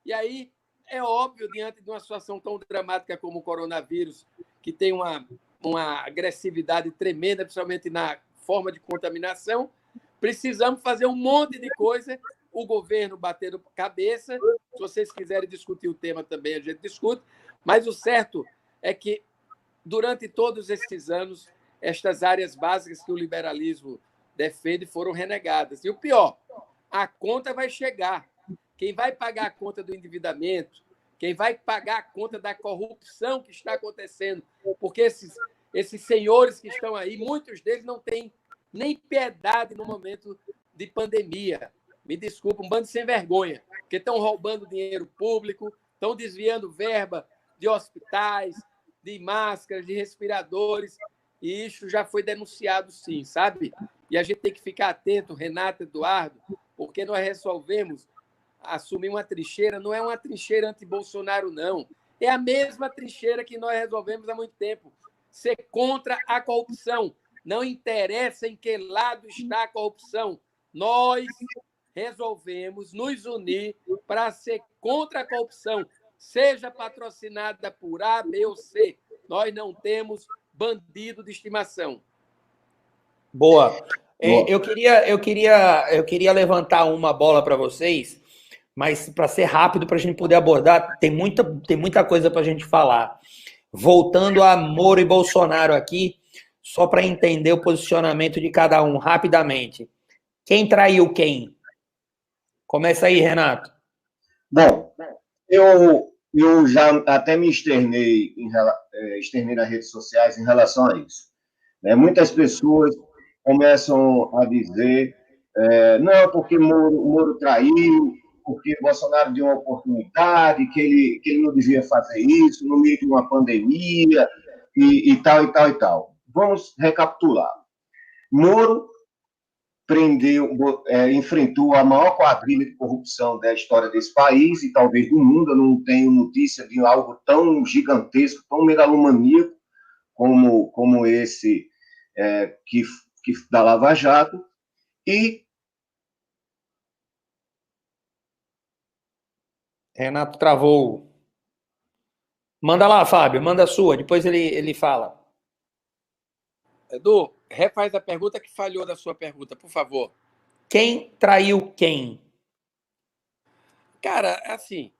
E aí, é óbvio, diante de uma situação tão dramática como o coronavírus, que tem uma agressividade tremenda, principalmente na forma de contaminação, precisamos fazer um monte de coisa, o governo batendo cabeça. Se vocês quiserem discutir o tema também, a gente discute. Mas o certo é que, durante todos esses anos, estas áreas básicas que o liberalismo defende foram renegadas. E o pior, a conta vai chegar. Quem vai pagar a conta do endividamento, quem vai pagar a conta da corrupção que está acontecendo, porque esses senhores que estão aí, muitos deles não têm nem piedade no momento de pandemia. Me desculpa, um bando sem vergonha, porque estão roubando dinheiro público, estão desviando verba de hospitais, de máscaras, de respiradores, e isso já foi denunciado, sim, sabe? E a gente tem que ficar atento, Renato, Eduardo, porque nós resolvemos assumir uma trincheira, não é uma trincheira anti-Bolsonaro, não. É a mesma trincheira que nós resolvemos há muito tempo. Ser contra a corrupção. Não interessa em que lado está a corrupção. Nós resolvemos nos unir para ser contra a corrupção, seja patrocinada por A, B ou C. Nós não temos bandido de estimação. Boa. Eu queria levantar uma bola para vocês, mas para ser rápido, para a gente poder abordar, tem muita coisa para a gente falar. Voltando a Moro e Bolsonaro aqui, só para entender o posicionamento de cada um, rapidamente. Quem traiu quem? Começa aí, Renato. Bom, eu já até me externei nas redes sociais em relação a isso. Muitas pessoas começam a dizer não, porque Moro traiu, porque Bolsonaro deu uma oportunidade, que ele não devia fazer isso no meio de uma pandemia e tal, e tal, e tal. Vamos recapitular. Moro enfrentou a maior quadrilha de corrupção da história desse país e talvez do mundo. Eu não tenho notícia de algo tão gigantesco, tão megalomaníaco como esse que da Lava Jato. E Renato travou. Manda lá, Fábio, manda a sua, depois ele fala. Edu, refaz a pergunta que falhou da sua pergunta, por favor. Quem traiu quem? Cara, assim,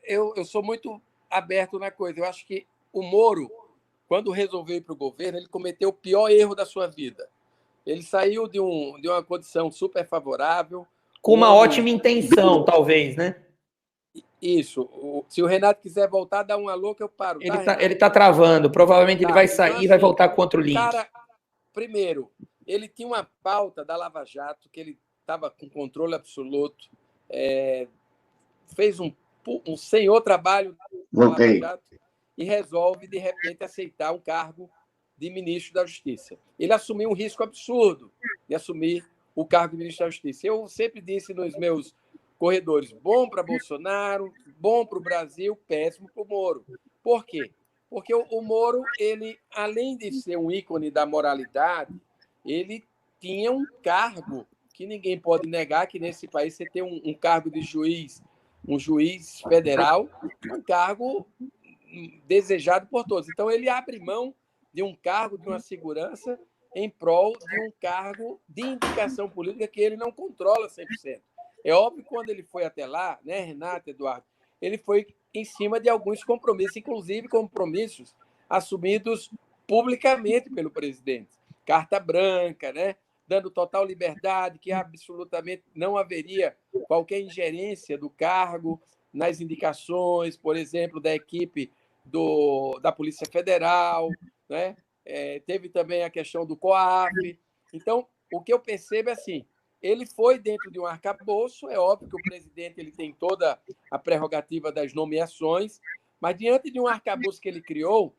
eu sou muito aberto na coisa. Eu acho que o Moro, quando resolveu ir para o governo, ele cometeu o pior erro da sua vida. Ele saiu de uma condição super favorável. Com uma ótima intenção, talvez, né? Isso. Se o Renato quiser voltar, dá um alô que eu paro. Ele tá travando. Provavelmente ele vai sair e vai voltar contra o link. Cara, primeiro, ele tinha uma pauta da Lava Jato, que ele estava com controle absoluto, fez um senhor trabalho da Lava Jato e resolve, de repente, aceitar um cargo de ministro da Justiça. Ele assumiu um risco absurdo de assumir o cargo de ministro da Justiça. Eu sempre disse nos meus corredores, bom para Bolsonaro, bom para o Brasil, péssimo para o Moro. Por quê? Porque o Moro, ele, além de ser um ícone da moralidade, ele tinha um cargo que ninguém pode negar, que nesse país você tem um cargo de juiz, um juiz federal, um cargo desejado por todos. Então, ele abre mão de um cargo, de uma segurança, em prol de um cargo de indicação política que ele não controla 100%. É óbvio que quando ele foi até lá, né, Renato, Eduardo, ele foi em cima de alguns compromissos, inclusive compromissos assumidos publicamente pelo presidente. Carta branca, né, dando total liberdade, que absolutamente não haveria qualquer ingerência do cargo nas indicações, por exemplo, da equipe da Polícia Federal, né? Teve também a questão do COAF. Então, o que eu percebo é assim, ele foi dentro de um arcabouço, é óbvio que o presidente ele tem toda a prerrogativa das nomeações, mas diante de um arcabouço que ele criou,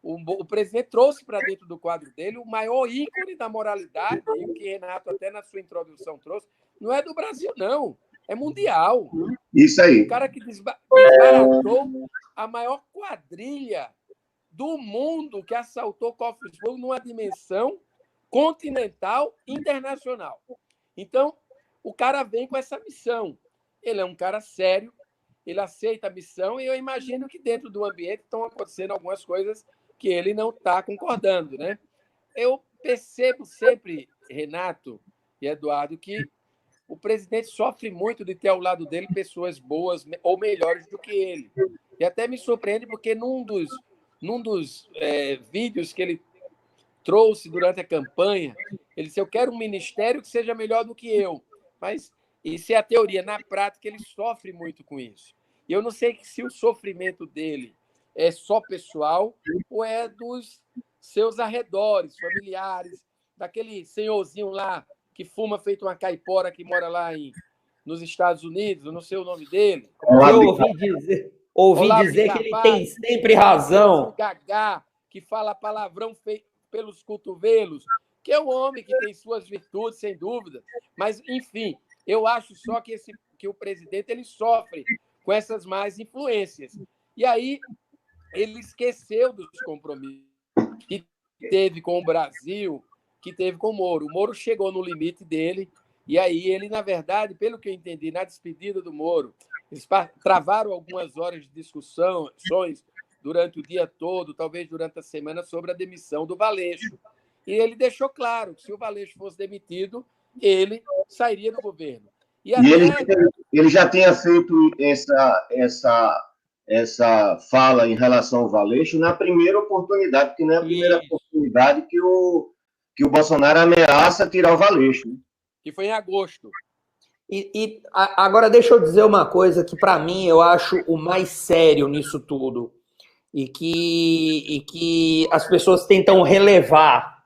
o presidente trouxe para dentro do quadro dele o maior ícone da moralidade, e o que Renato até na sua introdução trouxe, não é do Brasil, não, é mundial. Isso aí. O cara que desbaratou a maior quadrilha do mundo que assaltou cofres de fogo numa dimensão continental internacional. Então, o cara vem com essa missão. Ele é um cara sério, ele aceita a missão e eu imagino que dentro do ambiente estão acontecendo algumas coisas que ele não está concordando, né? Eu percebo sempre, Renato e Eduardo, que o presidente sofre muito de ter ao lado dele pessoas boas ou melhores do que ele. E até me surpreende porque num dos vídeos que ele trouxe durante a campanha, ele disse, eu quero um ministério que seja melhor do que eu. Mas isso é a teoria. Na prática, ele sofre muito com isso. E eu não sei se o sofrimento dele é só pessoal ou é dos seus arredores, familiares, daquele senhorzinho lá que fuma feito uma caipora que mora lá nos Estados Unidos, eu não sei o nome dele. Eu ouvi dizer que ele tem sempre razão. Gagá, que fala palavrão feito pelos cotovelos, que é um homem que tem suas virtudes, sem dúvida. Mas, enfim, eu acho só que o presidente ele sofre com essas más influências. E aí ele esqueceu dos compromissos que teve com o Brasil, que teve com o Moro. O Moro chegou no limite dele, e aí ele, na verdade, pelo que eu entendi, na despedida do Moro, eles travaram algumas horas de discussões durante o dia todo, talvez durante a semana, sobre a demissão do Valeixo. E ele deixou claro que se o Valeixo fosse demitido, ele sairia do governo. E ele já tinha feito essa fala em relação ao Valeixo na primeira oportunidade, porque não é a primeira oportunidade que o Bolsonaro ameaça tirar o Valeixo. Que foi em agosto. E agora deixa eu dizer uma coisa que, para mim, eu acho o mais sério nisso tudo. E que as pessoas tentam relevar.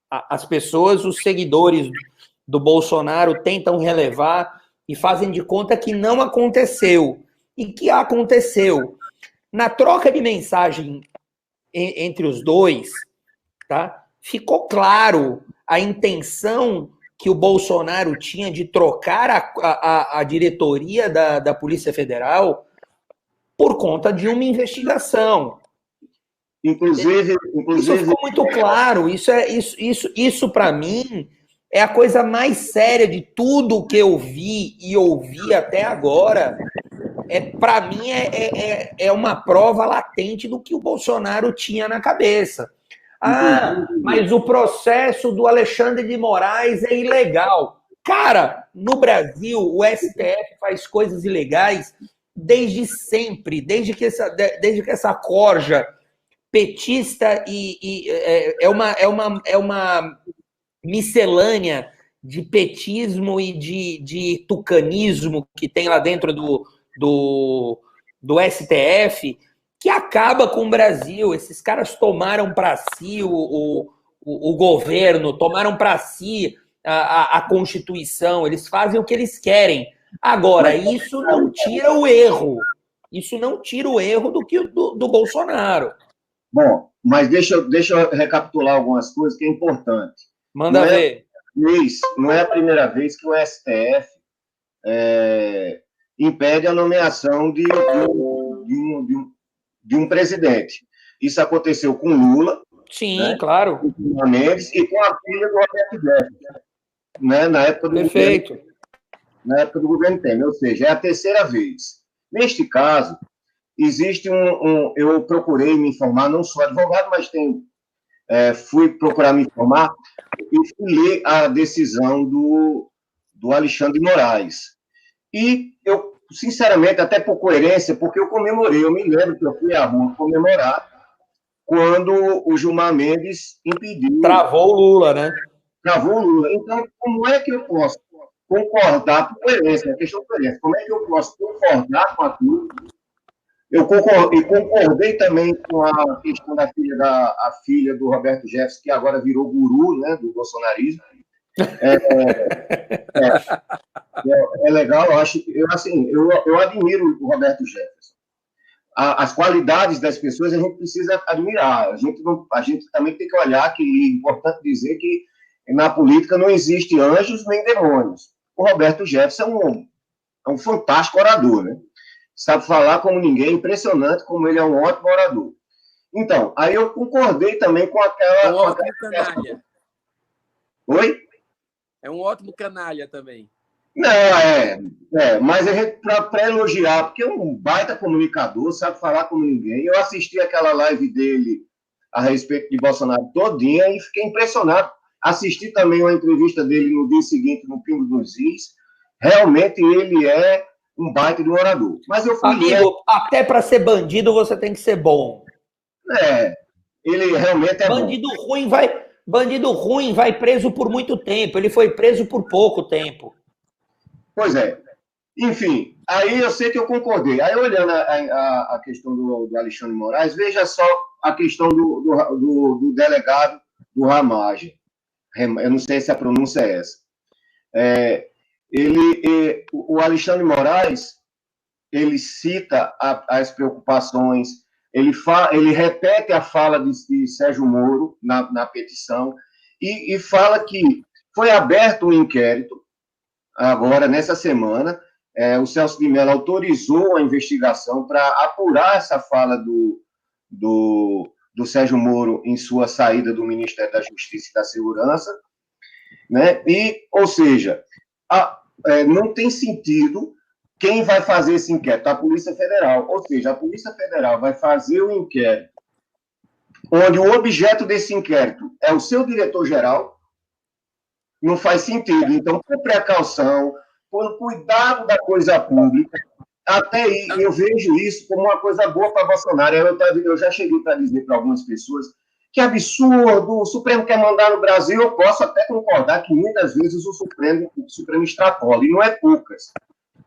As pessoas, os seguidores do Bolsonaro, tentam relevar e fazem de conta que não aconteceu. E que aconteceu. Na troca de mensagem entre os dois, tá? Ficou claro a intenção que o Bolsonaro tinha de trocar a diretoria da Polícia Federal por conta de uma investigação. Inclusive... Isso ficou muito claro. Isso para mim, é a coisa mais séria de tudo que eu vi e ouvi até agora. Para mim, é uma prova latente do que o Bolsonaro tinha na cabeça. Mas o processo do Alexandre de Moraes é ilegal. Cara, no Brasil, o STF faz coisas ilegais desde sempre, desde que essa corja petista é uma miscelânea de petismo e de tucanismo que tem lá dentro do STF, que acaba com o Brasil. Esses caras tomaram para si o governo, tomaram para si a Constituição, eles fazem o que eles querem. Agora, isso não tira o erro. Isso não tira o erro do Bolsonaro. Bom, mas deixa eu recapitular algumas coisas que é importante. Manda ver. Não é a primeira vez que o STF impede a nomeação de um presidente. Isso aconteceu com Lula. Sim, né? Claro. Com Mendes e com a filha do Roberto Jefferson, né? Na época do governo Temer. Ou seja, é a terceira vez. Neste caso, existe eu procurei me informar, não sou advogado, mas fui procurar me informar e fui ler a decisão do Alexandre de Moraes. E eu, sinceramente, até por coerência, porque eu me lembro que eu fui à rua comemorar quando o Gilmar Mendes impediu... Travou o Lula, né? Travou o Lula. Então, como é que eu posso concordar, por coerência, a questão de coerência, como é que eu posso concordar com aquilo? Eu concordei também com a questão da filha do Roberto Jefferson, que agora virou guru, né, do bolsonarismo. É legal, eu admiro o Roberto Jefferson. As qualidades das pessoas a gente precisa admirar. A gente também tem que olhar que é importante dizer que na política não existe anjos nem demônios. O Roberto Jefferson é um fantástico orador, né? Sabe falar como ninguém, impressionante como ele é um ótimo orador. Então, aí eu concordei também com aquela... É um ótimo canalha. Oi? É um ótimo canalha também. Não, mas para elogiar, porque é um baita comunicador, sabe falar como ninguém. Eu assisti aquela live dele a respeito de Bolsonaro todinha e fiquei impressionado. Assisti também uma entrevista dele no dia seguinte, no Pingo dos Is. Realmente ele é um baita de um orador. Mas eu fui Amigo, até para ser bandido você tem que ser bom. Ele realmente é bandido bom. Bandido ruim vai preso por muito tempo. Ele foi preso por pouco tempo. Pois é. Enfim, aí eu sei que eu concordei. Aí, olhando a questão do Alexandre de Moraes, veja só a questão do delegado do Ramagem. Eu não sei se a pronúncia é essa. O Alexandre de Moraes, ele cita as preocupações, ele repete a fala de Sérgio Moro na petição e fala que foi aberto um inquérito agora, nessa semana. O Celso de Mello autorizou a investigação para apurar essa fala do Sérgio Moro em sua saída do Ministério da Justiça e da Segurança, né? Ou seja, não tem sentido quem vai fazer esse inquérito? A Polícia Federal. Ou seja, a Polícia Federal vai fazer o inquérito, onde o objeto desse inquérito é o seu diretor-geral. Não faz sentido. Então, por precaução, por cuidado da coisa pública, até aí eu vejo isso como uma coisa boa para Bolsonaro. Eu já cheguei para dizer para algumas pessoas que absurdo, o Supremo quer mandar no Brasil. Eu posso até concordar que muitas vezes o Supremo extrapola, e não é poucas.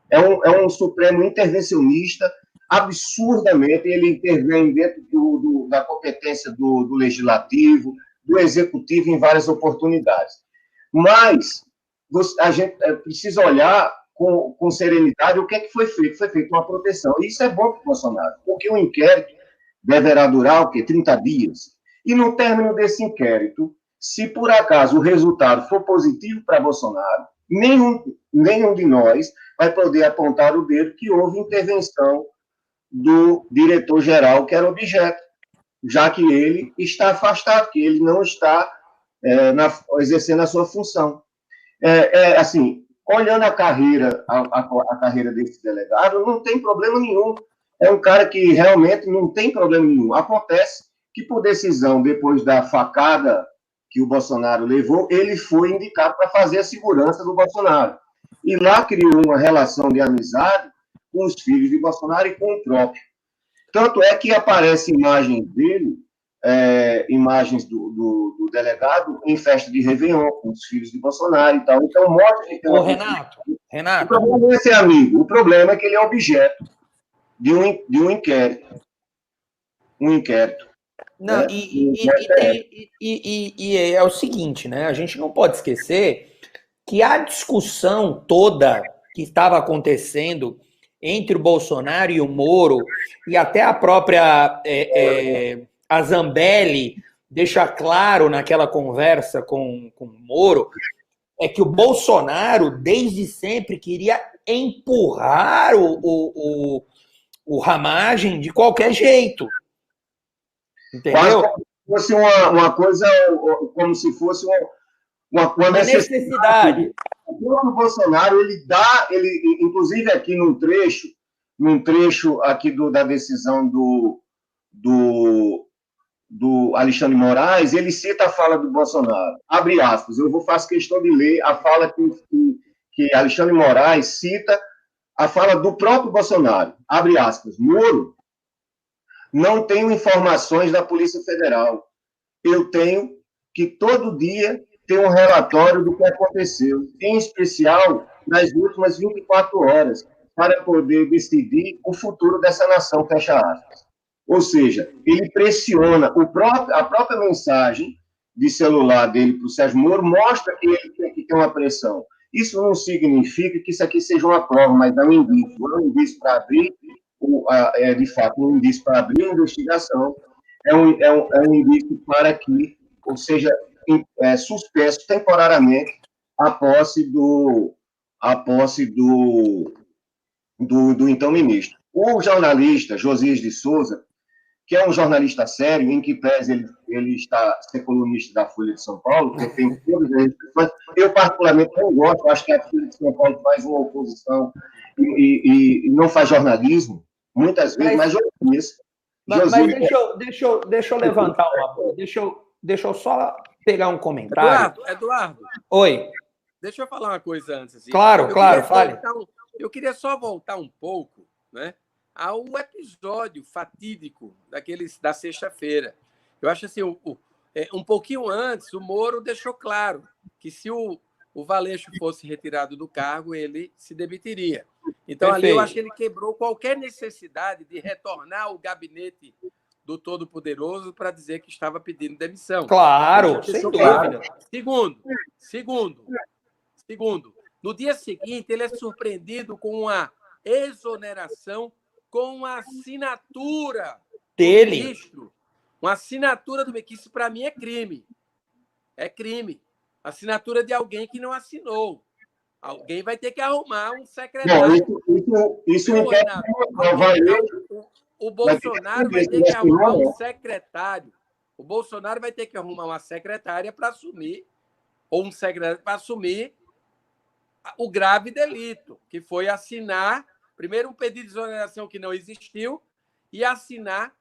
É um Supremo intervencionista, absurdamente. Ele intervém dentro da competência do Legislativo, do Executivo em várias oportunidades. Mas a gente precisa olhar com serenidade o que é que foi feito. Foi feita uma proteção. E isso é bom para o Bolsonaro, porque o inquérito deverá durar 30 dias. E no término desse inquérito, se por acaso o resultado for positivo para Bolsonaro, nenhum de nós vai poder apontar o dedo que houve intervenção do diretor-geral, que era objeto, já que ele está afastado, que ele não está exercendo a sua função. Assim, olhando a carreira desse delegado, não tem problema nenhum. É um cara que realmente não tem problema nenhum. Acontece que, por decisão, depois da facada que o Bolsonaro levou, ele foi indicado para fazer a segurança do Bolsonaro. E lá criou uma relação de amizade com os filhos de Bolsonaro e com o próprio. Tanto é que aparecem imagens dele, imagens do delegado em festa de Réveillon, com os filhos de Bolsonaro e tal. Então, mostra que tem uma... Renato. O problema não é ser amigo, o problema é que ele é objeto de um inquérito. Um inquérito. Não, né? E é o seguinte, né? A gente não pode esquecer que a discussão toda que estava acontecendo entre o Bolsonaro e o Moro, e até a própria a Zambelli deixa claro naquela conversa com o Moro, é que o Bolsonaro, desde sempre, queria empurrar o Ramagem de qualquer jeito. Entendeu? Quase como se fosse uma coisa, como se fosse uma necessidade. O próprio Bolsonaro, ele inclusive aqui num trecho aqui da decisão do Alexandre Moraes, ele cita a fala do Bolsonaro. Abre aspas, faço questão de ler a fala que Alexandre Moraes cita, a fala do próprio Bolsonaro. Abre aspas, Moro, não tenho informações da Polícia Federal. Eu tenho que todo dia ter um relatório do que aconteceu, em especial nas últimas 24 horas, para poder decidir o futuro dessa nação, fecha aspas. Ou seja, ele pressiona, a própria mensagem de celular dele para o Sérgio Moro mostra que ele tem que ter uma pressão. Isso não significa que isso aqui seja uma prova, mas é um indício para abrir, de fato, um indício para abrir a investigação, é um indício para que, ou seja, suspenso temporariamente a posse do então ministro. O jornalista Josias de Souza, que é um jornalista sério, em que pese ele está ser colunista da Folha de São Paulo, que tem todas as restrições, eu particularmente não gosto, acho que a Folha de São Paulo faz uma oposição e não faz jornalismo, muitas vezes, mas Josias... Mas deixa eu levantar uma... Deixa eu só pegar um comentário. Eduardo. Oi. Deixa eu falar uma coisa antes. Assim. Claro, fale. Eu queria só voltar um pouco, né, ao episódio fatídico da sexta-feira. Eu acho assim, um pouquinho antes, o Moro deixou claro que se o Valeixo fosse retirado do cargo, ele se demitiria. Então, ali eu acho que ele quebrou qualquer necessidade de retornar ao gabinete do Todo-Poderoso para dizer que estava pedindo demissão. Claro, sem dúvida. Segundo, no dia seguinte, ele é surpreendido com uma exoneração com a assinatura dele. Do ministro. Uma assinatura do ministro, que isso para mim é crime. É crime. Assinatura de alguém que não assinou. Alguém vai ter que arrumar um secretário. Isso o Bolsonaro vai ter que arrumar um secretário. O Bolsonaro vai ter que arrumar uma secretária para assumir, ou um secretário para assumir o grave delito, que foi assinar, primeiro, um pedido de exoneração que não existiu, e assinar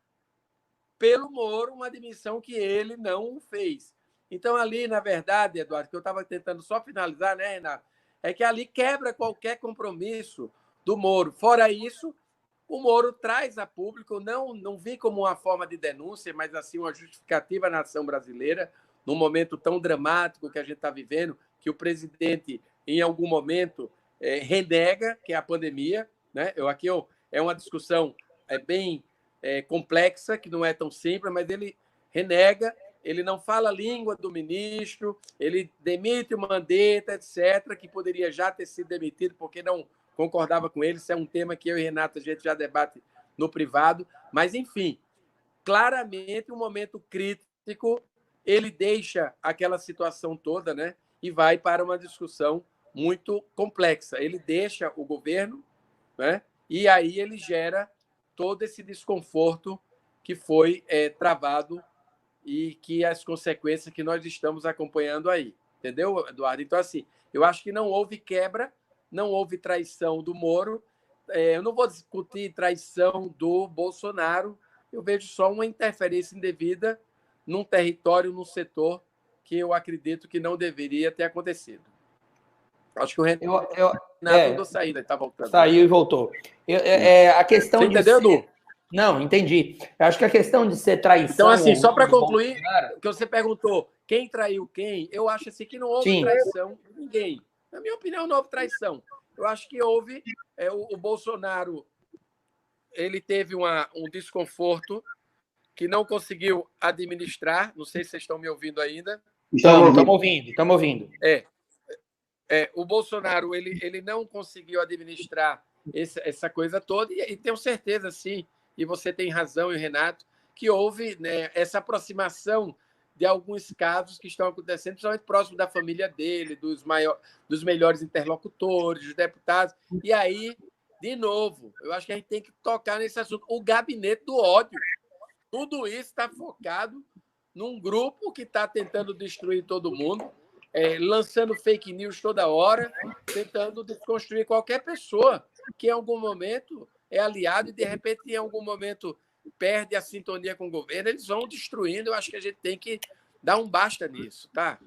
pelo Moro uma demissão que ele não fez. Então, ali, na verdade, Eduardo, que eu estava tentando só finalizar, né, Renato? É que ali quebra qualquer compromisso do Moro. Fora isso, o Moro traz a público, não vi como uma forma de denúncia, mas assim uma justificativa à nação brasileira, num momento tão dramático que a gente está vivendo, que o presidente, em algum momento, renega, que é a pandemia. Né? É uma discussão bem complexa, que não é tão simples, mas ele renega, ele não fala a língua do ministro, ele demite o Mandetta, etc., que poderia já ter sido demitido porque não concordava com ele. Isso é um tema que eu e Renato a gente já debate no privado. Mas, enfim, claramente um momento crítico ele deixa aquela situação toda, né, e vai para uma discussão muito complexa. Ele deixa o governo, né, e aí ele gera todo esse desconforto que foi travado e que as consequências que nós estamos acompanhando aí. Entendeu, Eduardo? Então, assim, eu acho que não houve quebra, não houve traição do Moro. Eu não vou discutir traição do Bolsonaro, eu vejo só uma interferência indevida num território, num setor que eu acredito que não deveria ter acontecido. Acho que o Renato andou saindo, ele está voltando. Saiu e voltou. A questão Você entendeu, de ser... Edu? Não, entendi. Eu acho que a questão de ser traição... Então, assim, só para concluir, que você perguntou quem traiu quem, eu acho assim que não houve traição de ninguém. Na minha opinião, não houve traição. Eu acho que houve... o Bolsonaro ele teve um desconforto que não conseguiu administrar. Não sei se vocês estão me ouvindo ainda. Estamos ouvindo. O Bolsonaro ele não conseguiu administrar essa coisa toda, e tenho certeza, sim, e você tem razão, e o Renato, que houve, né, essa aproximação de alguns casos que estão acontecendo, principalmente próximo da família dele, dos melhores interlocutores, dos deputados. E aí, de novo, eu acho que a gente tem que tocar nesse assunto. O gabinete do ódio. Tudo isso está focado num grupo que está tentando destruir todo mundo, lançando fake news toda hora, tentando desconstruir qualquer pessoa que em algum momento é aliado e, de repente, em algum momento perde a sintonia com o governo. Eles vão destruindo. Eu acho que a gente tem que dar um basta nisso, tá?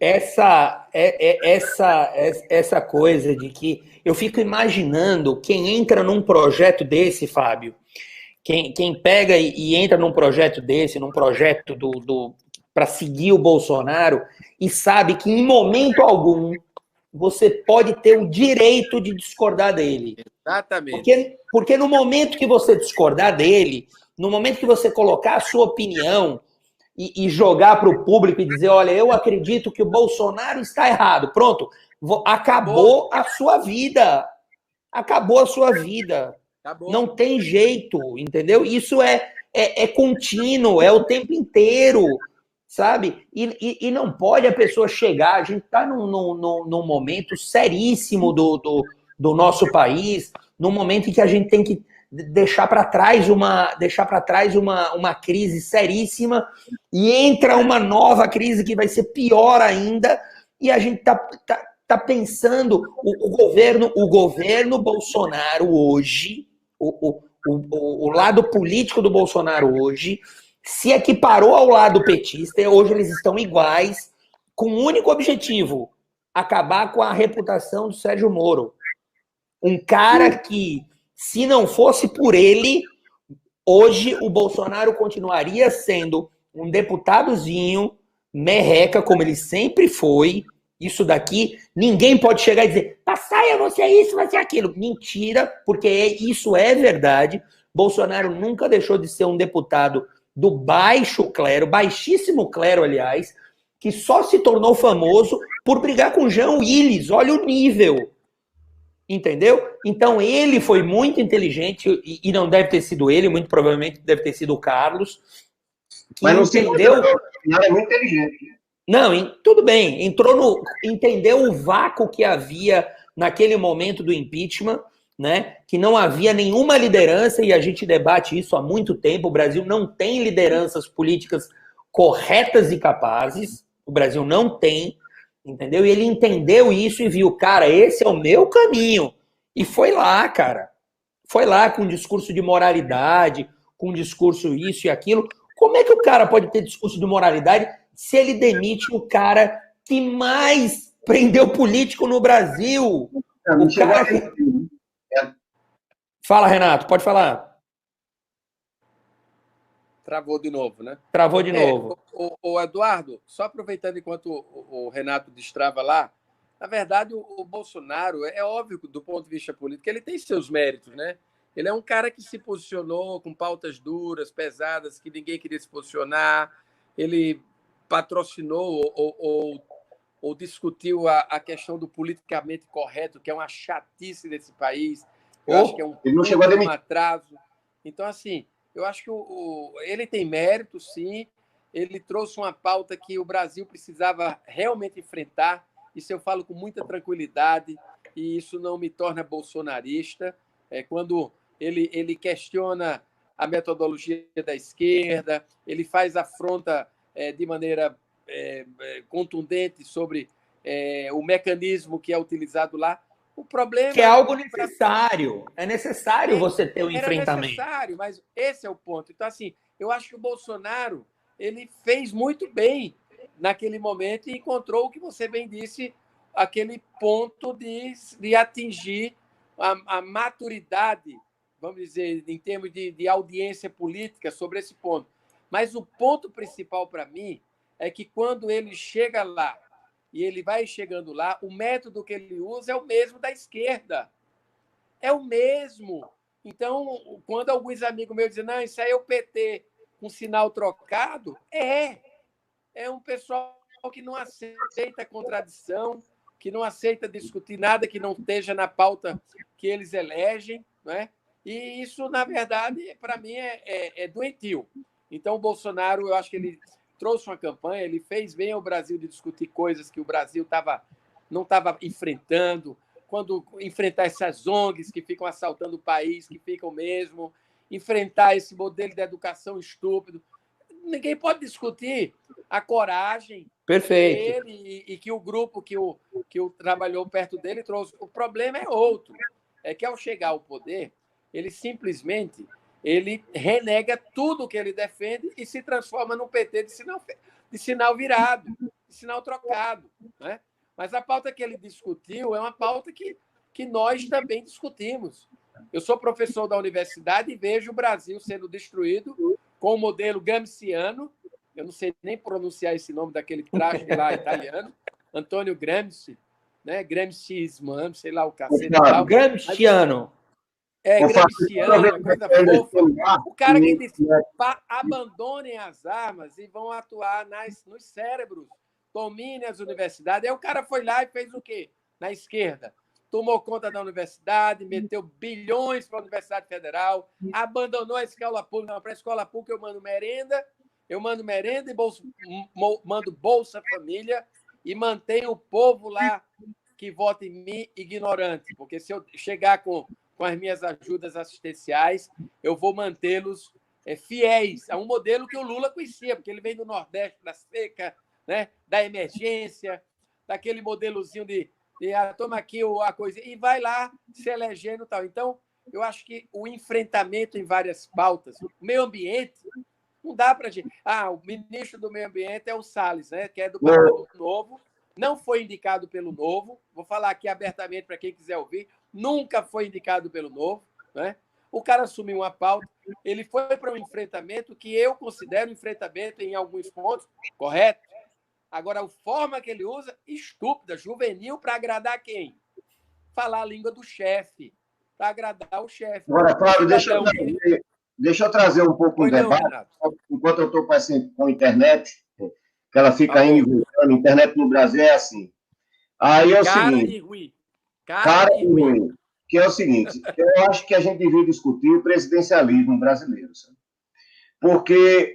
Essa coisa de que eu fico imaginando quem entra num projeto desse, Fábio, quem pega e entra num projeto desse, num projeto para seguir o Bolsonaro, e sabe que em momento algum você pode ter o direito de discordar dele. Exatamente. Porque no momento que você discordar dele, no momento que você colocar a sua opinião e jogar para o público e dizer, olha, eu acredito que o Bolsonaro está errado, pronto, acabou a sua vida. Acabou a sua vida. Acabou. Não tem jeito, entendeu? Isso é contínuo, é o tempo inteiro, sabe? E não pode a pessoa chegar, a gente está num momento seríssimo do nosso país, num momento em que a gente tem que deixar para trás uma crise seríssima e entra uma nova crise que vai ser pior ainda, e a gente tá pensando, o governo Bolsonaro hoje, o lado político do Bolsonaro hoje, se equiparou ao lado petista, e hoje eles estão iguais, com um único objetivo: acabar com a reputação do Sérgio Moro. Um cara que, se não fosse por ele, hoje o Bolsonaro continuaria sendo um deputadozinho merreca, como ele sempre foi. Isso daqui, ninguém pode chegar e dizer, Passaia, você é isso, você é aquilo. Mentira, porque isso é verdade. Bolsonaro nunca deixou de ser um deputado do baixo clero, baixíssimo clero, aliás, que só se tornou famoso por brigar com Jean Willis. Olha o nível. Entendeu? Então ele foi muito inteligente, e não deve ter sido ele, muito provavelmente deve ter sido o Carlos. Mas não entendeu? Não, é muito inteligente. Não, tudo bem, entendeu o vácuo que havia naquele momento do impeachment, né? Que não havia nenhuma liderança, e a gente debate isso há muito tempo. O Brasil não tem lideranças políticas corretas e capazes, o Brasil não tem, entendeu? E ele entendeu isso e viu, cara, esse é o meu caminho. E foi lá, cara. Foi lá com um discurso de moralidade, com um discurso isso e aquilo. Como é que o cara pode ter discurso de moralidade se ele demite o cara que mais prendeu político no Brasil? O cara que... Fala, Renato, pode falar. Travou de novo, né? Travou de novo. O Eduardo, só aproveitando enquanto o Renato destrava lá, na verdade, o Bolsonaro, é óbvio, do ponto de vista político, ele tem seus méritos, né? Ele é um cara que se posicionou com pautas duras, pesadas, que ninguém queria se posicionar. Ele patrocinou ou discutiu a questão do politicamente correto, que é uma chatice desse país. Eu acho que é um atraso. Então, assim, eu acho que ele tem mérito, sim. ele trouxe uma pauta que o Brasil precisava realmente enfrentar. Isso eu falo com muita tranquilidade, e isso não me torna bolsonarista. Quando ele questiona a metodologia da esquerda, ele faz afronta de maneira contundente sobre o mecanismo que é utilizado lá. O problema que é algo necessário. É necessário você ter o enfrentamento. É necessário, mas esse é o ponto. Então, assim, eu acho que o Bolsonaro ele fez muito bem naquele momento e encontrou o que você bem disse, aquele ponto de atingir a maturidade, vamos dizer, em termos de audiência política sobre esse ponto. Mas o ponto principal para mim é que quando ele chega lá e ele vai chegando lá, o método que ele usa é o mesmo da esquerda. É o mesmo. Então, quando alguns amigos meus dizem, não, isso aí é o PT com sinal trocado, é um pessoal que não aceita contradição, que não aceita discutir nada que não esteja na pauta que eles elegem, não é? E isso, na verdade, para mim, é doentio. Então, o Bolsonaro, eu acho que ele trouxe uma campanha, ele fez bem ao Brasil de discutir coisas que o Brasil não estava enfrentando, quando enfrentar essas ONGs que ficam assaltando o país, que ficam mesmo, enfrentar esse modelo de educação estúpido. Ninguém pode discutir a coragem dele e que o grupo que trabalhou perto dele trouxe. O problema é outro, é que ao chegar ao poder, ele simplesmente renega tudo que ele defende e se transforma num PT de sinal virado, de sinal trocado, né? Mas a pauta que ele discutiu é uma pauta que nós também discutimos. Eu sou professor da universidade e vejo o Brasil sendo destruído com o modelo gramsciano, eu não sei nem pronunciar esse nome daquele traje lá italiano, Antônio Gramsci, né? Gramscismo, sei lá o cacete. Gramsciano. Gramsciano, uma coisa fofa. O cara que disse, abandonem as armas e vão atuar nos cérebros, dominem as universidades. Aí o cara foi lá e fez o quê? Na esquerda. Tomou conta da universidade, meteu bilhões para a Universidade Federal, abandonou a escola pública. Não, para a escola pública eu mando merenda e mando Bolsa Família e mantenho o povo lá que vota em mim ignorante, porque se eu chegar com as minhas ajudas assistenciais, eu vou mantê-los fiéis a um modelo que o Lula conhecia, porque ele vem do Nordeste, da seca, né, da emergência, daquele modelozinho de toma aqui a coisa, e vai lá se elegendo e tal. Então, eu acho que o enfrentamento em várias pautas, o meio ambiente, não dá para a gente... o ministro do meio ambiente é o Salles, né, que é do Partido Novo, não foi indicado pelo Novo, vou falar aqui abertamente para quem quiser ouvir, nunca foi indicado pelo Novo, né? O cara assumiu uma pauta, ele foi para um enfrentamento que eu considero enfrentamento em alguns pontos, correto? Agora, a forma que ele usa, estúpida, juvenil, para agradar quem? Falar a língua do chefe, para agradar o chefe. Agora, Flávio, deixa eu trazer um pouco um debate, enquanto eu estou com a internet, que ela fica indo e voltando. A internet no Brasil é assim. Aí é o seguinte... Cara e ruim. Que é o seguinte, eu acho que a gente devia discutir o presidencialismo brasileiro, sabe? Porque,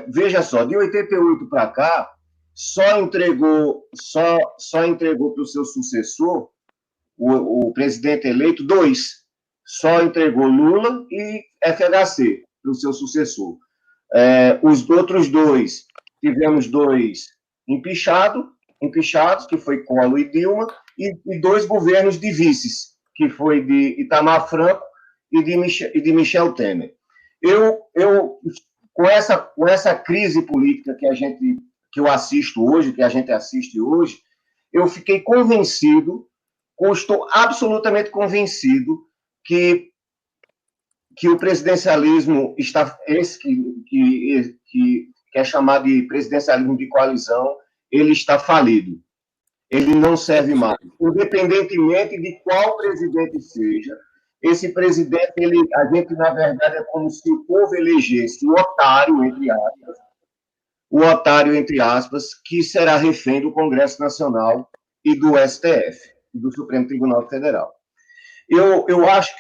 veja só, de 88 para cá, só entregou para o seu sucessor, o presidente eleito, 2. Só entregou Lula e FHC para o seu sucessor. Os outros 2, tivemos 2 empichados, que foi Collor e Dilma, e 2 governos de vices, que foi de Itamar Franco e de Michel Temer. Com essa crise política que eu assisto hoje, que a gente assiste hoje, eu fiquei convencido, estou absolutamente convencido que o presidencialismo que é chamado de presidencialismo de coalizão, ele está falido. Ele não serve mais. Independentemente de qual presidente seja, esse presidente, a gente, na verdade, é como se o povo elegesse o otário, entre aspas, que será refém do Congresso Nacional e do STF, do Supremo Tribunal Federal. Eu acho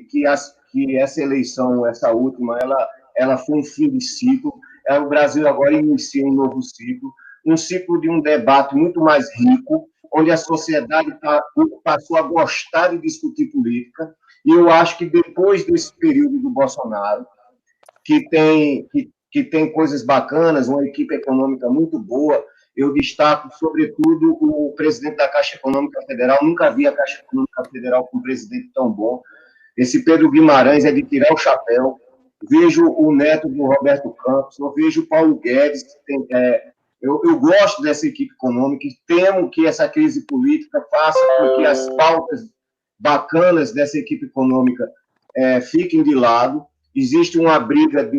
que essa eleição, essa última, ela foi um fim de ciclo. O Brasil agora inicia um novo ciclo, um ciclo de um debate muito mais rico, onde a sociedade passou a gostar de discutir política, e eu acho que depois desse período do Bolsonaro, que tem coisas bacanas, uma equipe econômica muito boa, eu destaco, sobretudo, o presidente da Caixa Econômica Federal. Nunca vi a Caixa Econômica Federal com um presidente tão bom. Esse Pedro Guimarães é de tirar o chapéu. Vejo o neto do Roberto Campos, eu vejo o Paulo Guedes. Eu gosto dessa equipe econômica e temo que essa crise política faça com que as pautas bacanas dessa equipe econômica fiquem de lado. Existe uma briga de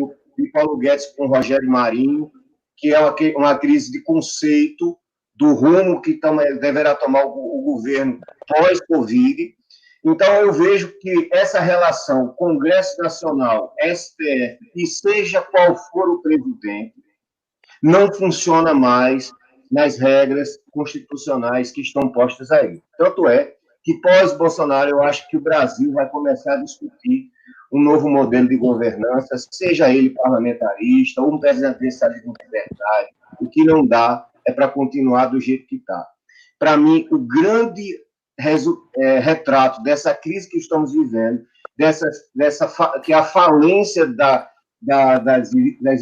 Paulo Guedes com o Rogério Marinho, que é uma crise de conceito do rumo que deverá tomar o governo pós-Covid. Então, eu vejo que essa relação Congresso Nacional, STF, e seja qual for o presidente, não funciona mais nas regras constitucionais que estão postas aí. Tanto é que, pós-Bolsonaro, eu acho que o Brasil vai começar a discutir um novo modelo de governança, seja ele parlamentarista ou um presidencialismo de verdade. O que não dá é para continuar do jeito que está. Para mim, o grande retrato dessa crise que estamos vivendo, que é a falência das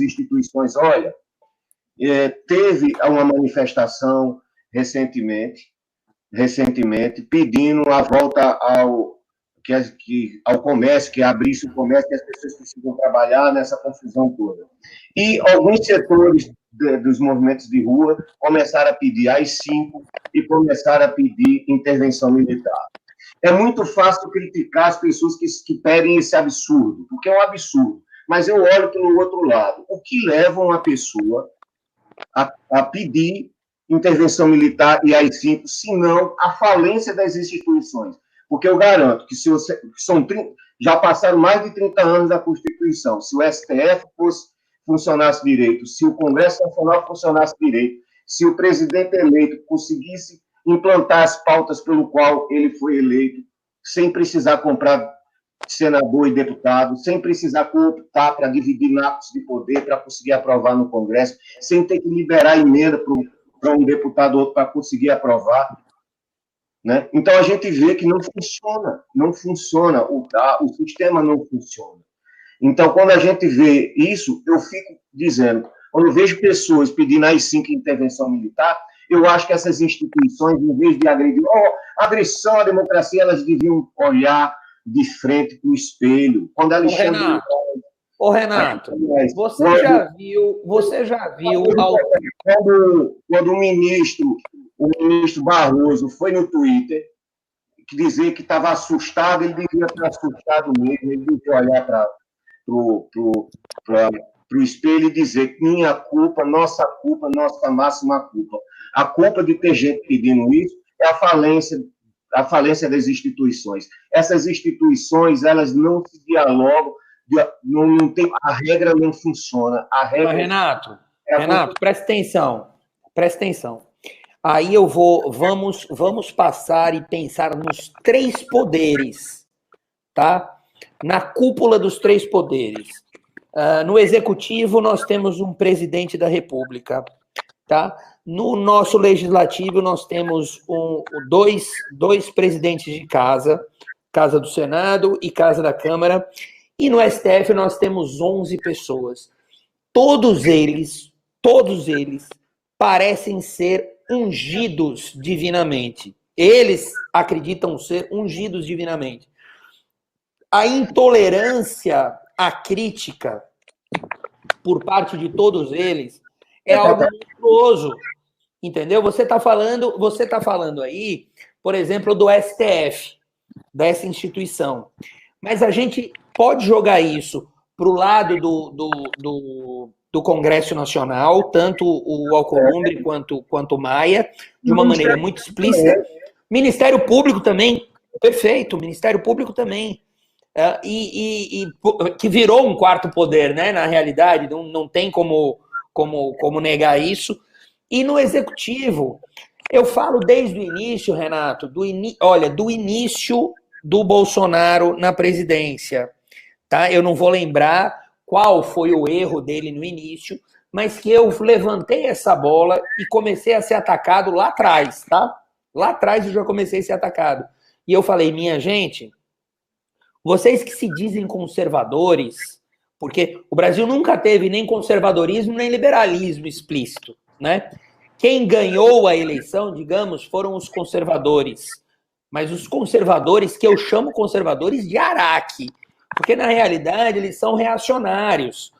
instituições. Olha, teve uma manifestação recentemente pedindo a volta ao comércio, que abrisse o comércio, que as pessoas precisam trabalhar nessa confusão toda. E alguns setores dos movimentos de rua começaram a pedir AI-5 e começaram a pedir intervenção militar. É muito fácil criticar as pessoas que pedem esse absurdo, porque é um absurdo, mas eu olho pelo outro lado. O que leva uma pessoa a pedir intervenção militar e AI-5, se não a falência das instituições? Porque eu garanto que já passaram mais de 30 anos da Constituição. Se o STF funcionasse direito, se o Congresso Nacional funcionasse direito, se o presidente eleito conseguisse implantar as pautas pelo qual ele foi eleito, sem precisar comprar senador e deputado, sem precisar cooptar para dividir napos de poder para conseguir aprovar no Congresso, sem ter que liberar emenda para um deputado ou outro para conseguir aprovar. Né? Então, a gente vê que não funciona, o sistema não funciona. Então, quando a gente vê isso, eu fico dizendo, quando eu vejo pessoas pedindo AI-5 intervenção militar, eu acho que essas instituições, em vez de agredir, agressão à democracia, elas deviam olhar de frente para o espelho. Quando Renato, você já viu quando o ministro Barroso foi no Twitter dizer que estava assustado, ele devia estar assustado mesmo, ele devia olhar para o espelho e dizer que minha culpa, nossa máxima culpa. A culpa de ter gente pedindo isso é a falência das instituições. Essas instituições, elas não se dialogam, não tem, a regra não funciona. Renato, presta atenção. Aí vamos passar e pensar nos três poderes, tá? Na cúpula dos três poderes. No executivo, nós temos um presidente da República, tá? No nosso legislativo, nós temos dois presidentes de casa do Senado e casa da Câmara, e no STF nós temos 11 pessoas. Todos eles parecem ser ungidos divinamente. Eles acreditam ser ungidos divinamente. A intolerância à crítica por parte de todos eles é algo monstruoso, entendeu? Você está falando aí, por exemplo, do STF, dessa instituição. Mas a gente pode jogar isso para o lado do Congresso Nacional, tanto o Alcolumbre quanto o Maia, de uma maneira muito explícita. Ministério Público também, perfeito, Ministério Público também. Que virou um quarto poder, né? Na realidade, não tem como negar isso. E no Executivo, eu falo desde o início, Renato, do início do Bolsonaro na presidência, tá? Eu não vou lembrar qual foi o erro dele no início, mas que eu levantei essa bola e comecei a ser atacado lá atrás, tá? Lá atrás eu já comecei a ser atacado. E eu falei, minha gente, vocês que se dizem conservadores, porque o Brasil nunca teve nem conservadorismo nem liberalismo explícito, né? Quem ganhou a eleição, digamos, foram os conservadores. Mas os conservadores, que eu chamo conservadores de Araque, porque na realidade eles são reacionários.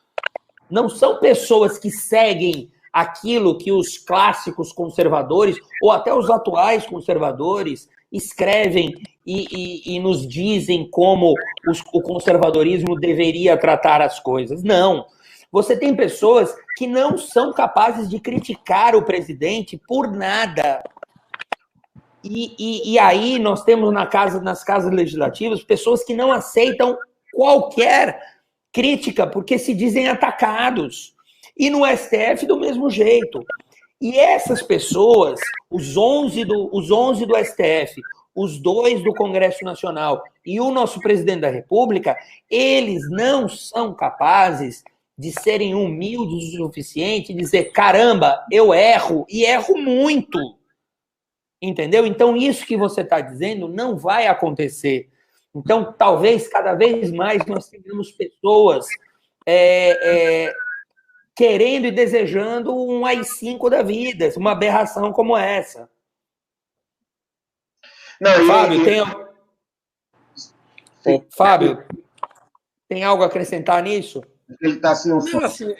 Não são pessoas que seguem aquilo que os clássicos conservadores, ou até os atuais conservadores, escrevem e nos dizem como o conservadorismo deveria tratar as coisas. Não. Você tem pessoas que não são capazes de criticar o presidente por nada. E aí nós temos nas casas legislativas pessoas que não aceitam qualquer crítica porque se dizem atacados. E no STF do mesmo jeito. E essas pessoas, os 11 do STF, os 2 do Congresso Nacional e o nosso presidente da República, eles não são capazes de serem humildes o suficiente e dizer, caramba, eu erro, e erro muito. Entendeu? Então, isso que você está dizendo não vai acontecer. Então, talvez, cada vez mais, nós tenhamos pessoas querendo e desejando um AI-5 da vida, uma aberração como essa. Não, Fábio, Fábio, tem algo a acrescentar nisso? Ele está assim,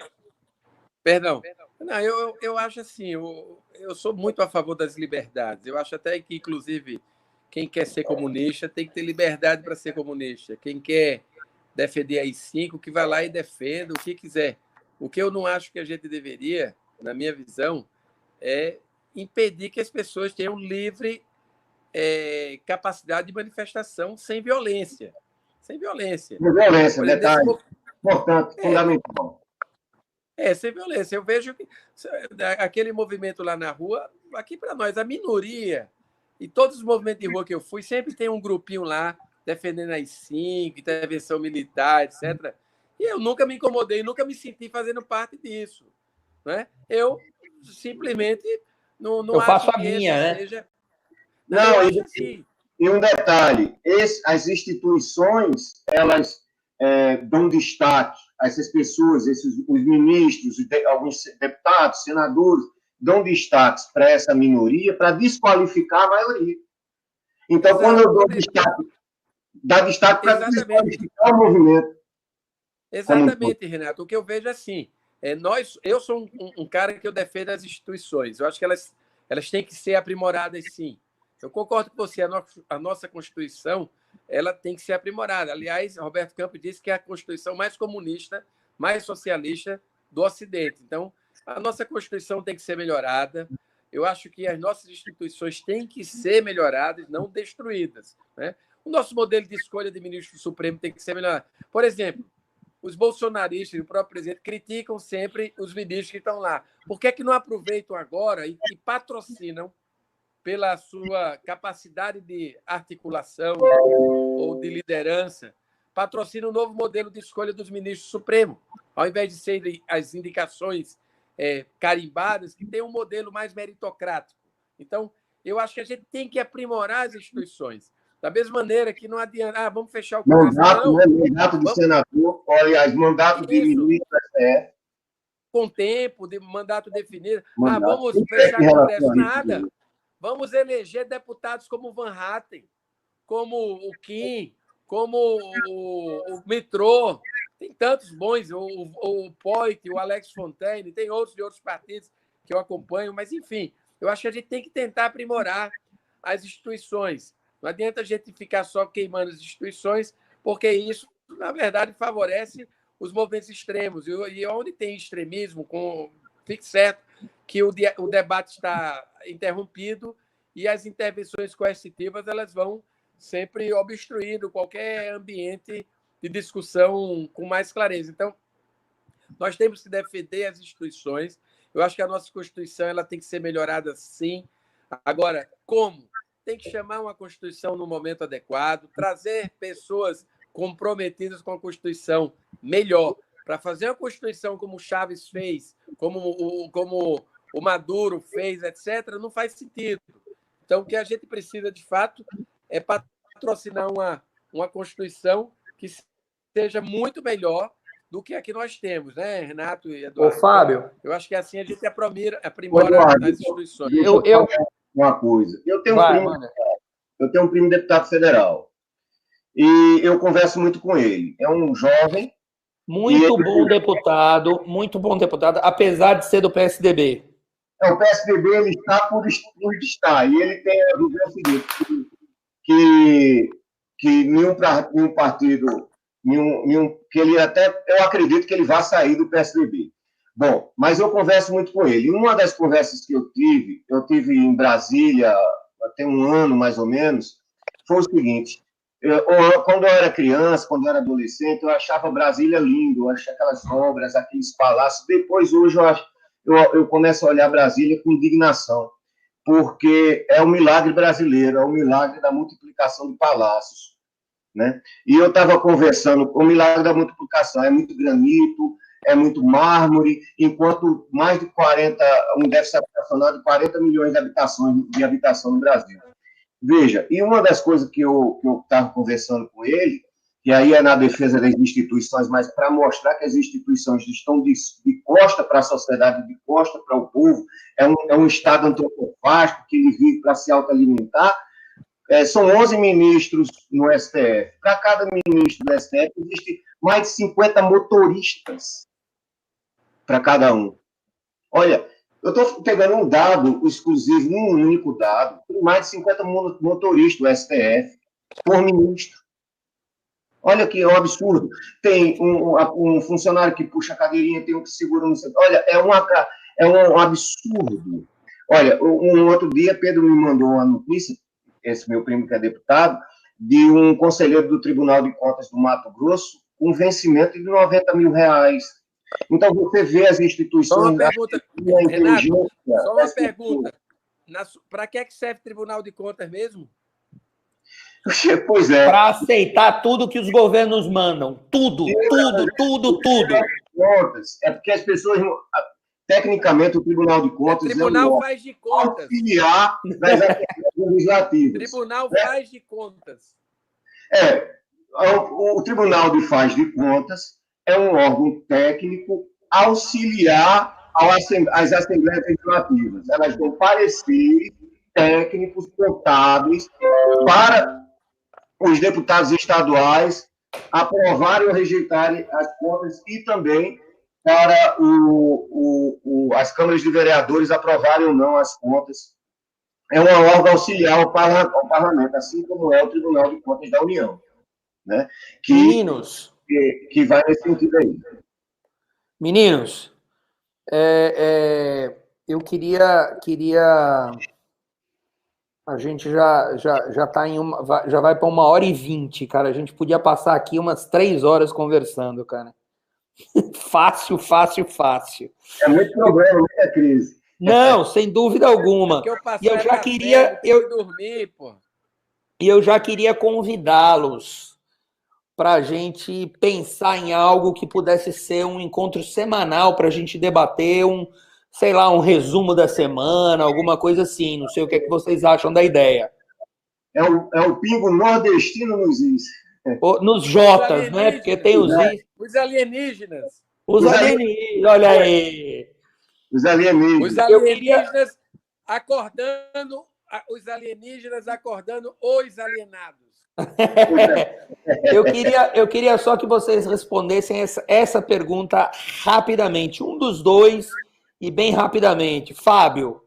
Perdão. Não, eu acho assim, eu sou muito a favor das liberdades. Eu acho até que, inclusive, quem quer ser comunista tem que ter liberdade para ser comunista. Quem quer defender AI-5, que vai lá e defenda o que quiser. O que eu não acho que a gente deveria, na minha visão, é impedir que as pessoas tenham livre capacidade de manifestação sem violência. Sem violência. Sem violência, detalhe. Importante, fundamental. Sem violência. Eu vejo que aquele movimento lá na rua, aqui para nós, a minoria, e todos os movimentos de rua que eu fui, sempre tem um grupinho lá defendendo AI-5, intervenção militar, etc. E eu nunca me incomodei, nunca me senti fazendo parte disso. Né? Eu simplesmente não eu faço a minha, né? Seja... Não, e um detalhe, as instituições, elas dão destaque a essas pessoas, os ministros, alguns deputados, senadores, dão destaques para essa minoria para desqualificar a maioria. Então, exato, quando eu dou destaque, dá destaque para desqualificar o movimento. Exatamente, Renato. O que eu vejo é assim, eu sou um cara que eu defendo as instituições. Eu acho que elas têm que ser aprimoradas, sim. Eu concordo com você, a nossa Constituição ela tem que ser aprimorada. Aliás, Roberto Campos disse que é a Constituição mais comunista, mais socialista do Ocidente. Então, a nossa Constituição tem que ser melhorada. Eu acho que as nossas instituições têm que ser melhoradas, não destruídas. Né? O nosso modelo de escolha de ministro do Supremo tem que ser melhorado. Por exemplo, os bolsonaristas e o próprio presidente criticam sempre os ministros que estão lá. Por que é que não aproveitam agora e patrocinam pela sua capacidade de articulação ou de liderança, patrocina um novo modelo de escolha dos ministros do Supremo, ao invés de serem as indicações carimbadas, que tem um modelo mais meritocrático. Então, eu acho que a gente tem que aprimorar as instituições. Da mesma maneira que não adianta, vamos fechar o Congresso. Mandato de senador, aliás, mandato de ministro da STF. Com tempo, de mandato definido. Vamos fechar o Congresso. Nada. Vamos eleger deputados como o Van Hatten, como o Kim, como o Mitrô. Tem tantos bons, o Poit, o Alex Fontaine, tem outros de outros partidos que eu acompanho, mas, enfim, eu acho que a gente tem que tentar aprimorar as instituições. Não adianta a gente ficar só queimando as instituições, porque isso, na verdade, favorece os movimentos extremos. E onde tem extremismo, fique certo que o debate está interrompido e as intervenções coercitivas elas vão sempre obstruindo qualquer ambiente de discussão com mais clareza. Então, nós temos que defender as instituições. Eu acho que a nossa Constituição ela tem que ser melhorada, sim. Agora, como? Tem que chamar uma Constituição no momento adequado, trazer pessoas comprometidas com a Constituição melhor. para fazer uma Constituição como o Chaves fez, como o Maduro fez, etc., não faz sentido. Então, o que a gente precisa, de fato, é patrocinar uma Constituição que seja muito melhor do que a que nós temos, né, Renato e Eduardo? Ô, Fábio. Então, eu acho que assim a gente aprimora Eduardo, as instituições. eu uma coisa. Eu tenho um primo deputado federal. E eu converso muito com ele. É um jovem. Muito bom deputado, apesar de ser do PSDB. O PSDB ele está por estar. E ele tem a visão seguinte, que nenhum partido, que ele até, eu acredito que ele vai sair do PSDB. Bom, mas eu converso muito com ele. Uma das conversas que eu tive em Brasília, tem um ano mais ou menos, foi o seguinte: quando eu era criança, quando eu era adolescente, eu achava Brasília lindo, eu achava aquelas obras, aqueles palácios. Depois, hoje, eu começo a olhar Brasília com indignação, porque é um milagre brasileiro, é um milagre da multiplicação de palácios, né? E eu estava conversando, o milagre da multiplicação é muito granito, é muito mármore, enquanto mais de 40, um déficit habitacional de 40 milhões de habitação no Brasil. Veja, e uma das coisas que eu estava conversando com ele, que aí é na defesa das instituições, mas para mostrar que as instituições estão de costa para a sociedade, de costa para o povo, é um Estado antropofágico que ele vive para se autoalimentar. São 11 ministros no STF. Para cada ministro do STF, existe mais de 50 motoristas para cada um. Olha, eu estou pegando um dado exclusivo, um único dado, tem mais de 50 motoristas do STF por ministro. Olha que absurdo. Tem um funcionário que puxa a cadeirinha, tem um que segura no centro. Olha, é um absurdo. Olha, um outro dia, Pedro me mandou uma notícia, esse meu primo que é deputado, de um conselheiro do Tribunal de Contas do Mato Grosso com vencimento de R$90 mil. Então, você vê as instituições... Só uma pergunta, Renato, só uma pergunta. Para que serve o Tribunal de Contas mesmo? Pois é. Para aceitar tudo que os governos mandam. Tudo. É porque as pessoas... Tecnicamente, o Tribunal de Contas... O Tribunal faz de contas. Auxiliar das atividades legislativas. Tribunal faz de contas. O Tribunal de Faz de Contas é um órgão técnico auxiliar às Assembleias Legislativas. Elas dão pareceres técnicos, contábeis, para os deputados estaduais aprovarem ou rejeitarem as contas e também para as câmaras de vereadores aprovarem ou não as contas. É um órgão auxiliar ao parlamento, assim como é o Tribunal de Contas da União, né? Que vai nesse sentido aí. Meninos, eu queria a gente já tá já vai para 1h20, cara. A gente podia passar aqui umas 3 horas conversando, cara. Fácil. É muito problema, muita crise. Não, sem dúvida alguma. E eu já queria dormir, pô. E eu já queria convidá-los para a gente pensar em algo que pudesse ser um encontro semanal para a gente debater um resumo da semana, alguma coisa assim. Não sei o que é que vocês acham da ideia. É o pingo nordestino nos is. Nos Jotas, né? Porque tem os is. Os alienígenas. Os alienígenas, olha aí. Os alienígenas. Os alienígenas acordando, os alienígenas acordando os alienados. Eu queria só que vocês respondessem essa pergunta rapidamente. Um dos dois e bem rapidamente. Fábio,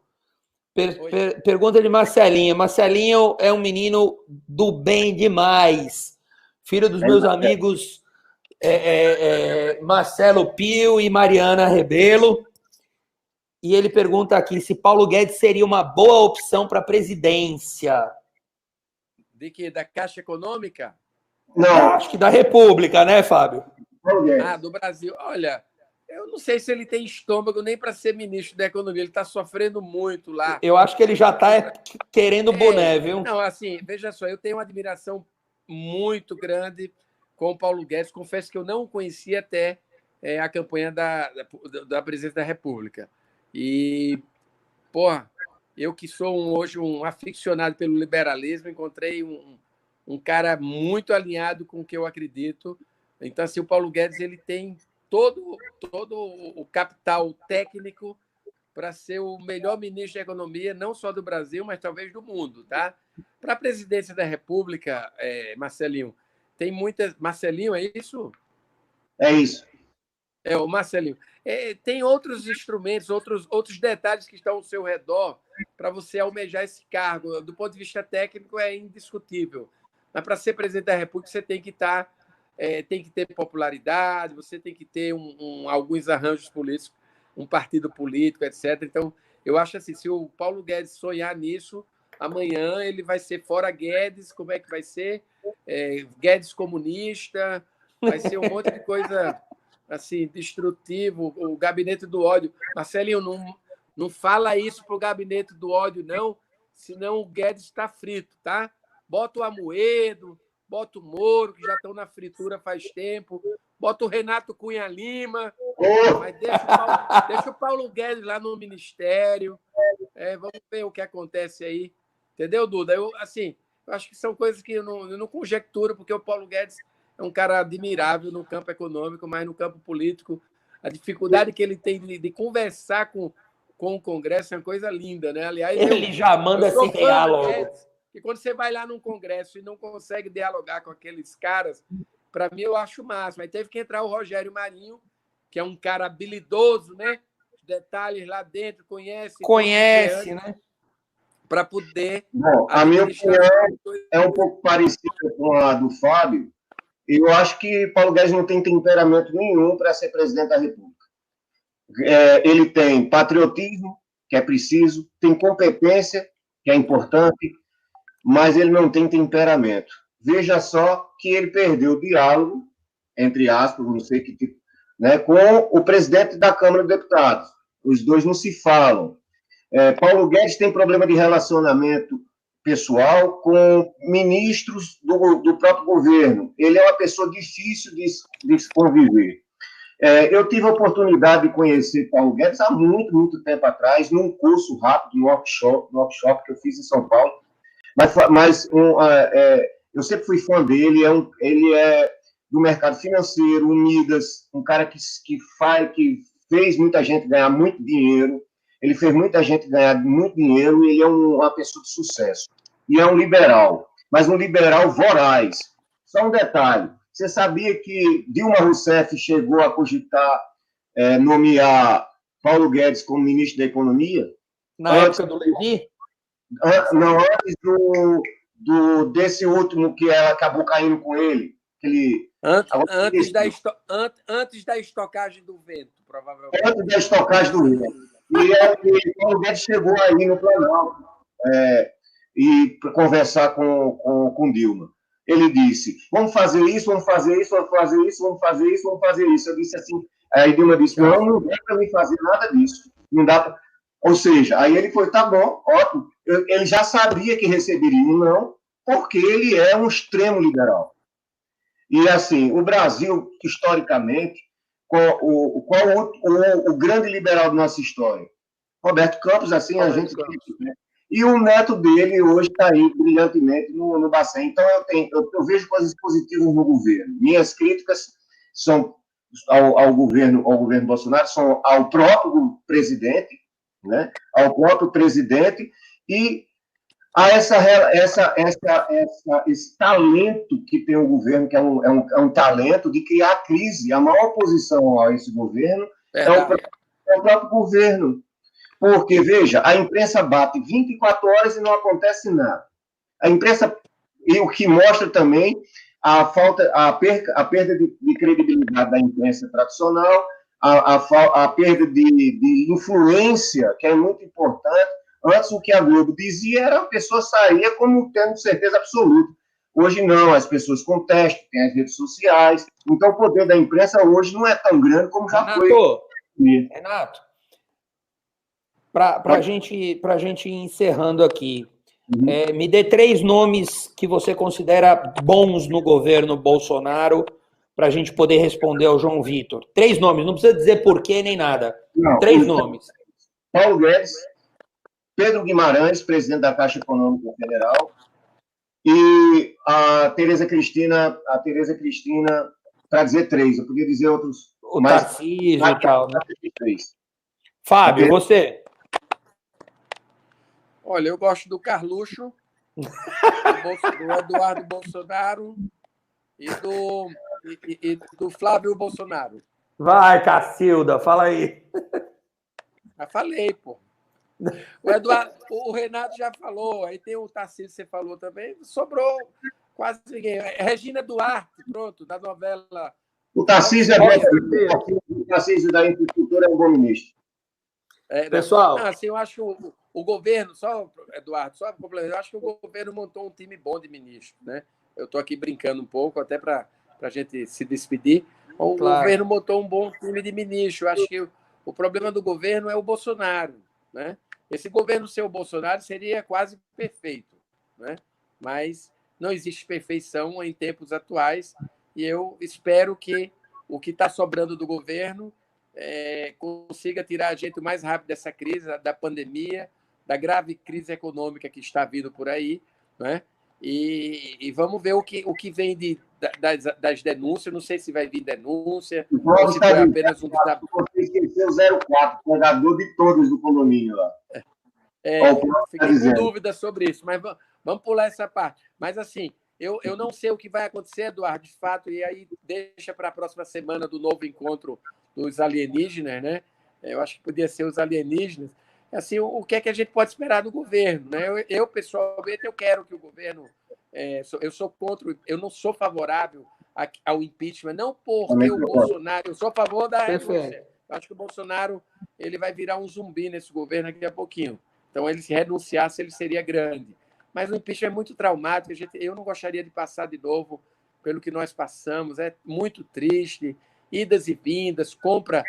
pergunta de Marcelinho. Marcelinho é um menino do bem demais. Filho dos meus amigos Marcelo Pio e Mariana Rebelo. E ele pergunta aqui se Paulo Guedes seria uma boa opção para a presidência. De que? Da Caixa Econômica? Não, acho que da República, né, Fábio? Do Brasil. Olha, eu não sei se ele tem estômago nem para ser ministro da Economia. Ele está sofrendo muito lá. Eu acho que ele já está querendo boné, viu? Não, assim, veja só, eu tenho uma admiração muito grande com o Paulo Guedes. Confesso que eu não o conhecia até a campanha da presidência da República. E, porra, eu que sou hoje um aficionado pelo liberalismo, encontrei um cara muito alinhado com o que eu acredito. Então, assim, o Paulo Guedes ele tem todo o capital técnico para ser o melhor ministro da Economia, não só do Brasil, mas talvez do mundo, tá? Para a presidência da República, Marcelinho, tem muitas... Marcelinho, é isso? É isso. O Marcelinho. Tem outros instrumentos, outros detalhes que estão ao seu redor para você almejar esse cargo. Do ponto de vista técnico, é indiscutível. Mas para ser presidente da República, você tem que tem que ter popularidade, você tem que ter alguns arranjos políticos, um partido político, etc. Então, eu acho assim, se o Paulo Guedes sonhar nisso, amanhã ele vai ser fora Guedes, como é que vai ser? Guedes comunista, vai ser um monte de coisa assim, destrutivo, o gabinete do ódio. Marcelinho, não fala isso para o gabinete do ódio, não, senão o Guedes está frito, tá? Bota o Amoedo, bota o Moro, que já estão na fritura faz tempo, bota o Renato Cunha Lima, mas deixa o Paulo Guedes lá no ministério. Vamos ver o que acontece aí. Entendeu, Duda? Eu acho que são coisas que eu não conjecturo, porque o Paulo Guedes é um cara admirável no campo econômico, mas no campo político, a dificuldade que ele tem de conversar com o Congresso é uma coisa linda, né? Aliás, ele já manda se real logo. E quando você vai lá num congresso e não consegue dialogar com aqueles caras, para mim eu acho o máximo. Aí teve que entrar o Rogério Marinho, que é um cara habilidoso, né? Os detalhes lá dentro, conhece, né? Para poder... Bom, a minha opinião é um pouco parecida com a do Fábio. Eu acho que Paulo Guedes não tem temperamento nenhum para ser presidente da República. Ele tem patriotismo, que é preciso, tem competência, que é importante, mas ele não tem temperamento. Veja só que ele perdeu o diálogo, entre aspas, não sei que tipo, né, com o presidente da Câmara dos Deputados. Os dois não se falam. Paulo Guedes tem problema de relacionamento pessoal com ministros do próprio governo. Ele é uma pessoa difícil de se conviver. Eu tive a oportunidade de conhecer Paulo Guedes há muito, muito tempo atrás, num curso rápido, no workshop que eu fiz em São Paulo. Mas eu sempre fui fã dele. Ele é do mercado financeiro, Unidas, um cara que fez muita gente ganhar muito dinheiro. Ele fez muita gente ganhar muito dinheiro e ele é uma pessoa de sucesso. E é um liberal, mas um liberal voraz. Só um detalhe. Você sabia que Dilma Rousseff chegou a cogitar nomear Paulo Guedes como ministro da Economia? Na época do Levi? Não, antes desse último que ela acabou caindo com ele. Antes da estocagem do vento, provavelmente. Antes da estocagem do vento. E Paulo Guedes chegou aí no Planalto e para conversar com Dilma. Ele disse, vamos fazer isso, vamos fazer isso, vamos fazer isso, vamos fazer isso, vamos fazer isso. Eu disse assim, aí Dilma disse, não dá para mim fazer nada disso. Não dá pra... Ou seja, aí ele foi, tá bom, ótimo. Ele já sabia que receberia um não, porque ele é um extremo liberal. E assim, o Brasil, historicamente, qual o grande liberal da nossa história? Roberto Campos, assim, a gente... E o neto dele hoje está aí brilhantemente no Bacen. Então, eu vejo coisas positivas no governo. Minhas críticas são ao governo Bolsonaro, são ao próprio presidente, né? Ao próprio presidente e a esse talento que tem o governo, que é um talento de criar crise. A maior oposição a esse governo é o próprio governo. Porque, veja, a imprensa bate 24 horas e não acontece nada. A imprensa, e o que mostra também a perda de credibilidade da imprensa tradicional, a perda de influência, que é muito importante. Antes, o que a Globo dizia era a pessoa saía como tendo certeza absoluta. Hoje não, as pessoas contestam, tem as redes sociais. Então, o poder da imprensa hoje não é tão grande como já foi. Renato, para a gente ir encerrando aqui, me dê 3 nomes que você considera bons no governo Bolsonaro para a gente poder responder ao João Vitor. 3 nomes, não precisa dizer porquê nem nada. Não, 3 nomes. Paulo Guedes, Pedro Guimarães, presidente da Caixa Econômica Federal, e a Tereza Cristina, para dizer 3, eu podia dizer outros. O Tarcísio e tal, né? 3. Fábio, você? Olha, eu gosto do Carluxo, do Eduardo Bolsonaro e do Flávio Bolsonaro. Vai, Cacilda, fala aí. Já falei, pô. O Renato já falou, aí tem o Tarcísio, você falou também, sobrou quase ninguém. Regina Duarte, pronto, da novela. O Tarcísio o Tarcísio da infraestrutura é um bom ministro. Pessoal. Não, assim, eu acho que o governo, Eduardo, só complementar, eu acho que o governo montou um time bom de ministros, né? Eu estou aqui brincando um pouco, até para a gente se despedir. O governo montou um bom time de ministros. Eu acho que o problema do governo é o Bolsonaro, né? Esse governo ser o Bolsonaro seria quase perfeito, né? Mas não existe perfeição em tempos atuais e eu espero que o que está sobrando do governo consiga tirar a gente o mais rápido dessa crise, da pandemia, da grave crise econômica que está vindo por aí, né? E vamos ver o que vem das denúncias. Não sei se vai vir denúncia ou se foi apenas um... Você esqueceu 04, pegador de todos do condomínio lá. Fiquei com dúvida sobre isso, mas vamos pular essa parte. Mas, assim, eu não sei o que vai acontecer, Eduardo, de fato, e aí deixa para a próxima semana do novo encontro dos alienígenas, né? Eu acho que podia ser os alienígenas. Assim, o que é que a gente pode esperar do governo, né? Eu pessoalmente, eu quero que o governo... eu sou contra... Eu não sou favorável ao impeachment, não porque o Bolsonaro... Eu sou a favor da renúncia. Eu acho que o Bolsonaro ele vai virar um zumbi nesse governo daqui a pouquinho. Então, ele se renunciasse, ele seria grande. Mas o impeachment é muito traumático. Eu não gostaria de passar de novo pelo que nós passamos. É muito triste. Idas e vindas, compra...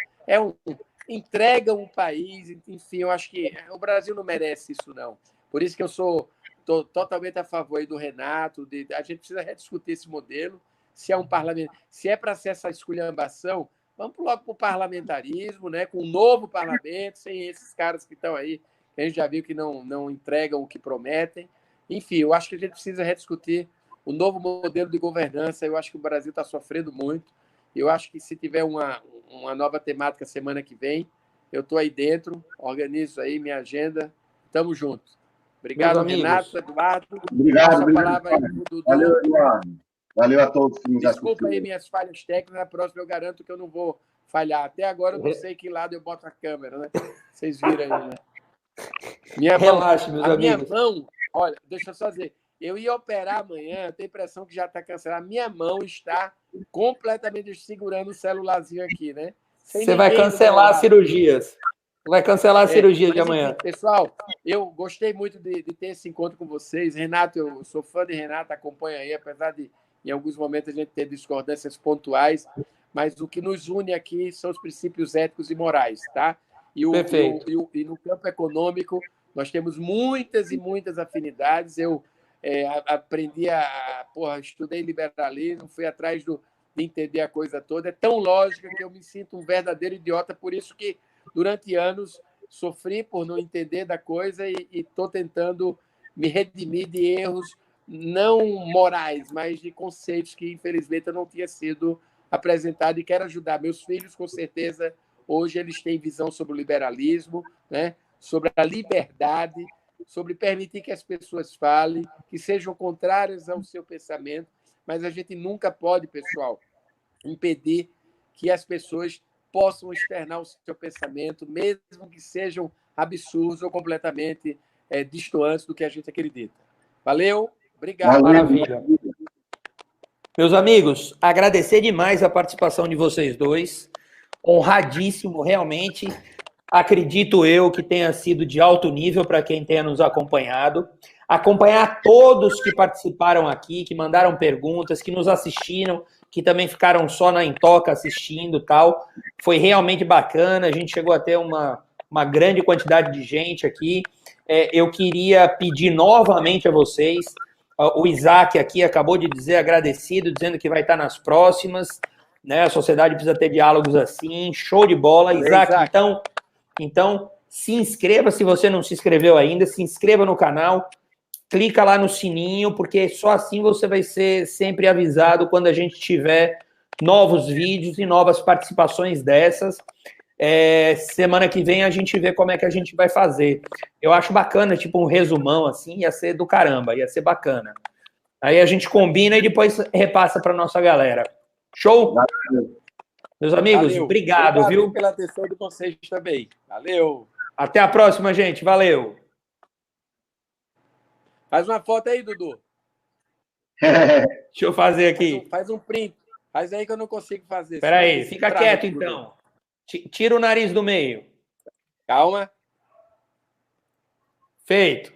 entrega um país, enfim, eu acho que o Brasil não merece isso, não. Por isso que eu estou totalmente a favor aí do Renato, a gente precisa rediscutir esse modelo, se é um parlamento, se é para ser essa esculhambação, vamos logo para o parlamentarismo, né, com um novo parlamento, sem esses caras que estão aí, que a gente já viu que não entregam o que prometem. Enfim, eu acho que a gente precisa rediscutir o novo modelo de governança, eu acho que o Brasil está sofrendo muito. Eu acho que se tiver uma nova temática semana que vem, eu estou aí dentro, organizo aí minha agenda. Tamo junto. Obrigado, Renato, Eduardo. Obrigado. Palavra aí pro Dudu. Valeu, Eduardo. Valeu a todos que nos assistiram. Desculpa aí minhas falhas técnicas, na próxima eu garanto que eu não vou falhar. Até agora eu não sei que lado eu boto a câmera, né? Vocês viram aí, né? Relaxa, meus amigos. Minha mão, olha, deixa eu só dizer, eu ia operar amanhã, eu tenho a impressão que já está cancelado. Minha mão está completamente segurando o celularzinho aqui, né? Você vai cancelar as cirurgias. Vai cancelar a cirurgia de amanhã. Enfim, pessoal, eu gostei muito de ter esse encontro com vocês. Renato, eu sou fã de Renato, acompanha aí, apesar de em alguns momentos a gente ter discordâncias pontuais, mas o que nos une aqui são os princípios éticos e morais, tá? Perfeito. E no campo econômico, nós temos muitas e muitas afinidades. Eu aprendi estudei liberalismo, fui atrás de entender a coisa toda. É tão lógica que eu me sinto um verdadeiro idiota, por isso que durante anos sofri por não entender da coisa e estou tentando me redimir de erros não morais, mas de conceitos que, infelizmente, eu não tinha sido apresentado e quero ajudar. Meus filhos, com certeza, hoje eles têm visão sobre o liberalismo, né? Sobre a liberdade, sobre permitir que as pessoas falem, que sejam contrárias ao seu pensamento, mas a gente nunca pode, pessoal, impedir que as pessoas possam externar o seu pensamento, mesmo que sejam absurdos ou completamente distantes do que a gente acredita. Valeu, obrigado. Maravilha. Meus amigos, agradecer demais a participação de vocês dois. Honradíssimo, realmente. Acredito eu que tenha sido de alto nível para quem tenha nos acompanhado. Acompanhar todos que participaram aqui, que mandaram perguntas, que nos assistiram, que também ficaram só na Intoca assistindo e tal. Foi realmente bacana, a gente chegou a ter uma grande quantidade de gente aqui. Eu queria pedir novamente a vocês, o Isaac aqui acabou de dizer, agradecido, dizendo que vai estar nas próximas. né? A sociedade precisa ter diálogos assim, show de bola. Isaac, então se inscreva se você não se inscreveu ainda, se inscreva no canal, clica lá no sininho, porque só assim você vai ser sempre avisado quando a gente tiver novos vídeos e novas participações dessas. Semana que vem a gente vê como é que a gente vai fazer. Eu acho bacana, tipo um resumão assim, ia ser do caramba, ia ser bacana. Aí a gente combina e depois repassa para nossa galera. Show? Valeu. Meus amigos, Valeu. obrigado, viu? Pela atenção de vocês também. Valeu. Até a próxima, gente. Valeu. Faz uma foto aí, Dudu. Deixa eu fazer aqui. Faz um print. Faz aí que eu não consigo fazer. Espera aí, fica quieto então. Tira o nariz do meio. Calma. Feito.